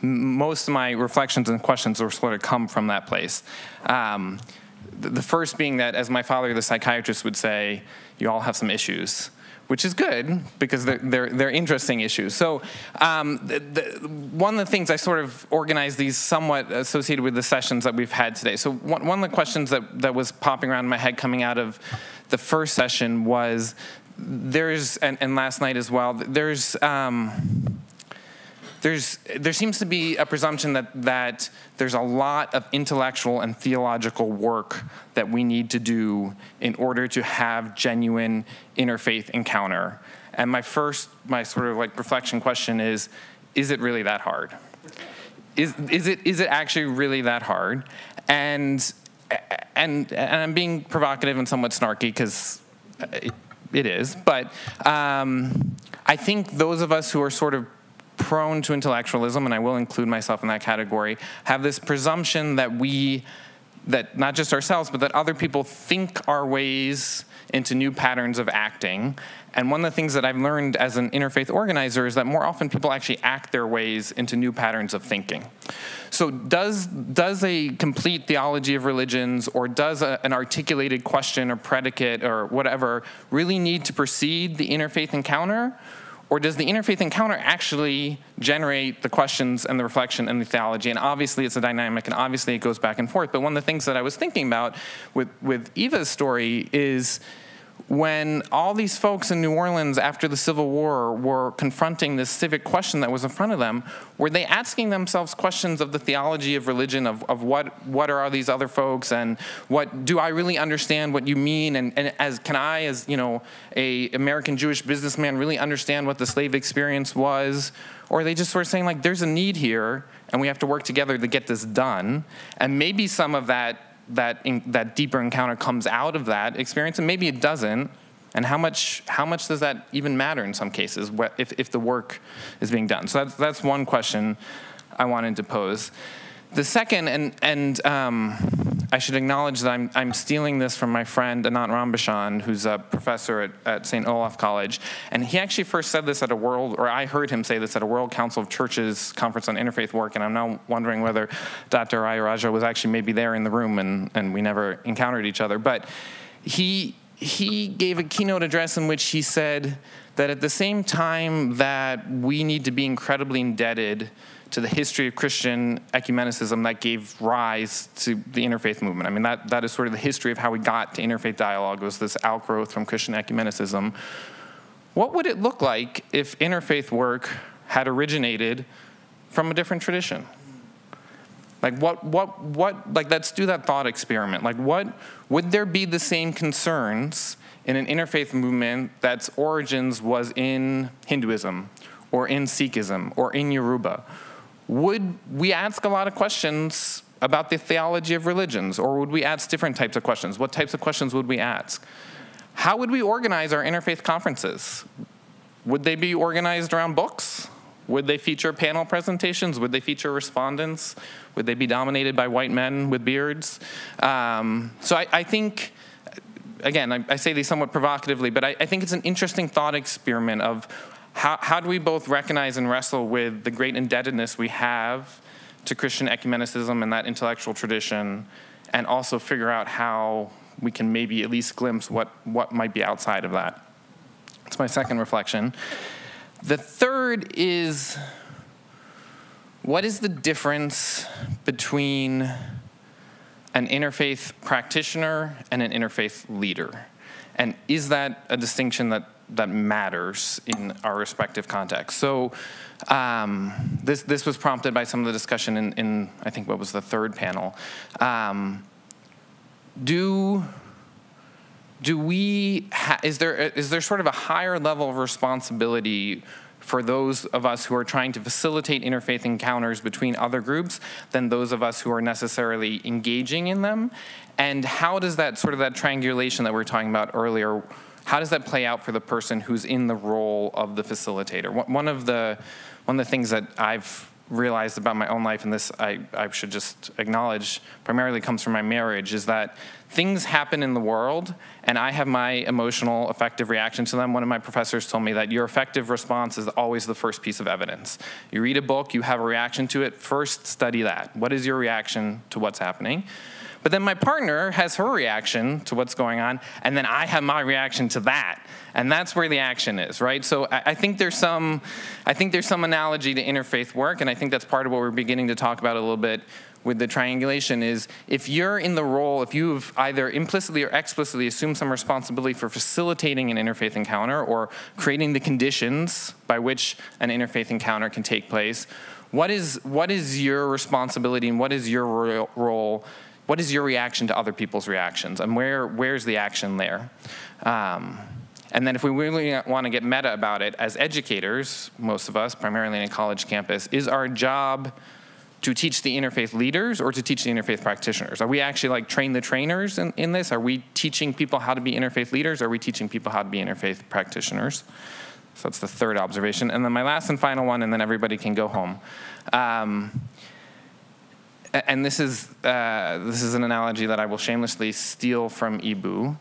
most of my reflections and questions will sort of come from that place. The first being that, as my father, the psychiatrist, would say, you all have some issues, which is good because they're interesting issues. So one of the things I sort of organized these somewhat associated with the sessions that we've had today. So one of the questions that was popping around in my head coming out of the first session was and last night as well, there seems to be a presumption that there's a lot of intellectual and theological work that we need to do in order to have genuine interfaith encounter. And my sort of like reflection question is it really that hard? Is it actually really that hard? And I'm being provocative and somewhat snarky because it is, but I think those of us who are sort of prone to intellectualism, and I will include myself in that category, have this presumption that not just ourselves, but that other people think our ways into new patterns of acting. And one of the things that I've learned as an interfaith organizer is that more often people actually act their ways into new patterns of thinking. So does a complete theology of religions or does an articulated question or predicate or whatever really need to precede the interfaith encounter? Or does the interfaith encounter actually generate the questions and the reflection and the theology? And obviously it's a dynamic and obviously it goes back and forth. But one of the things that I was thinking about with Eva's story is when all these folks in New Orleans after the Civil War were confronting this civic question that was in front of them, were they asking themselves questions of the theology of religion, of what are all these other folks, and what do I really understand what you mean, and can I, as you know, a American Jewish businessman, really understand what the slave experience was? Or are they just sort of saying, like, there's a need here, and we have to work together to get this done, and maybe some of that deeper encounter comes out of that experience, and maybe it doesn't. And how much does that even matter in some cases if the work is being done? So that's one question I wanted to pose. The second, and I should acknowledge that I'm stealing this from my friend Anant Rambachan, who's a professor at St. Olaf College, and he actually first said this I heard him say this at a World Council of Churches conference on interfaith work, and I'm now wondering whether Dr. Ayaraja was actually maybe there in the room and we never encountered each other. But he gave a keynote address in which he said that at the same time that we need to be incredibly indebted to the history of Christian ecumenicism that gave rise to the interfaith movement. I mean, that is sort of the history of how we got to interfaith dialogue, was this outgrowth from Christian ecumenicism. What would it look like if interfaith work had originated from a different tradition? Like like let's do that thought experiment. Like would there be the same concerns in an interfaith movement that's origins was in Hinduism or in Sikhism or in Yoruba? Would we ask a lot of questions about the theology of religions, or would we ask different types of questions? What types of questions would we ask? How would we organize our interfaith conferences? Would they be organized around books? Would they feature panel presentations? Would they feature respondents? Would they be dominated by white men with beards? So I think, again, I say these somewhat provocatively, but I think it's an interesting thought experiment of how do we both recognize and wrestle with the great indebtedness we have to Christian ecumenicism and that intellectual tradition, and also figure out how we can maybe at least glimpse what might be outside of that. That's my second reflection. The third is, what is the difference between an interfaith practitioner and an interfaith leader? And is that a distinction that matters in our respective contexts? So this was prompted by some of the discussion in I think what was the third panel. Is there sort of a higher level of responsibility for those of us who are trying to facilitate interfaith encounters between other groups than those of us who are necessarily engaging in them? And how does that sort of that triangulation that we were talking about earlier, how does that play out for the person who's in the role of the facilitator? One of the things that I've realized about my own life, and this I should just acknowledge primarily comes from my marriage, is that things happen in the world and I have my emotional, affective reaction to them. One of my professors told me that your effective response is always the first piece of evidence. You read a book, you have a reaction to it, first study that. What is your reaction to what's happening? But then my partner has her reaction to what's going on, and then I have my reaction to that. And that's where the action is, right? So I think there's some analogy to interfaith work, and I think that's part of what we're beginning to talk about a little bit with the triangulation is if you're in the role, if you've either implicitly or explicitly assumed some responsibility for facilitating an interfaith encounter or creating the conditions by which an interfaith encounter can take place, what is your responsibility and what is your role? What is your reaction to other people's reactions? And where's the action there? And then if we really want to get meta about it, as educators, most of us, primarily in a college campus, is our job to teach the interfaith leaders or to teach the interfaith practitioners? Are we actually like train the trainers in this? Are we teaching people how to be interfaith leaders? Or are we teaching people how to be interfaith practitioners? So that's the third observation. And then my last and final one, and then everybody can go home. And this is an analogy that I will shamelessly steal from Ibu.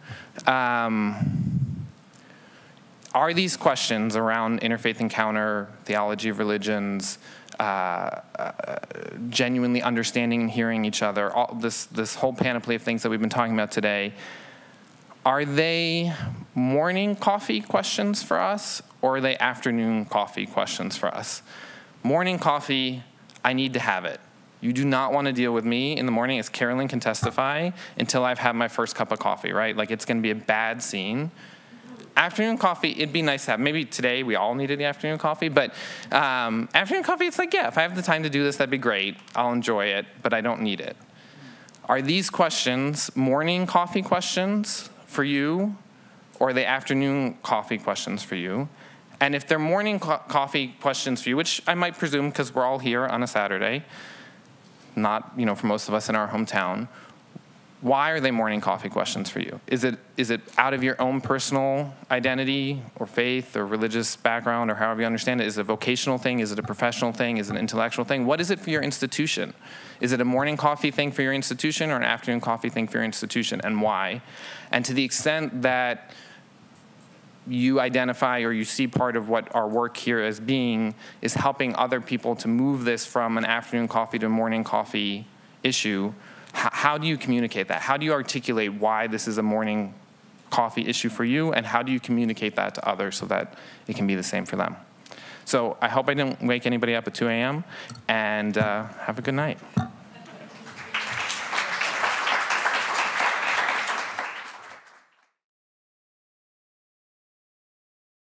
Are these questions around interfaith encounter, theology of religions, genuinely understanding and hearing each other, all this whole panoply of things that we've been talking about today, are they morning coffee questions for us, or are they afternoon coffee questions for us? Morning coffee, I need to have it. You do not want to deal with me in the morning, as Carolyn can testify, until I've had my first cup of coffee, right? Like, it's going to be a bad scene. Afternoon coffee, it'd be nice to have. Maybe today we all needed the afternoon coffee, but afternoon coffee, it's like, yeah, if I have the time to do this, that'd be great. I'll enjoy it, but I don't need it. Are these questions morning coffee questions for you, or are they afternoon coffee questions for you? And if they're morning coffee questions for you, which I might presume because we're all here on a Saturday, not, for most of us in our hometown, why are they morning coffee questions for you? Is it out of your own personal identity or faith or religious background or however you understand it? Is it a vocational thing? Is it a professional thing? Is it an intellectual thing? What is it for your institution? Is it a morning coffee thing for your institution or an afternoon coffee thing for your institution, and why? And to the extent that you identify or you see part of what our work here as being is helping other people to move this from an afternoon coffee to a morning coffee issue, how do you communicate that? How do you articulate why this is a morning coffee issue for you, and how do you communicate that to others so that it can be the same for them? So I hope I didn't wake anybody up at 2 a.m., and have a good night.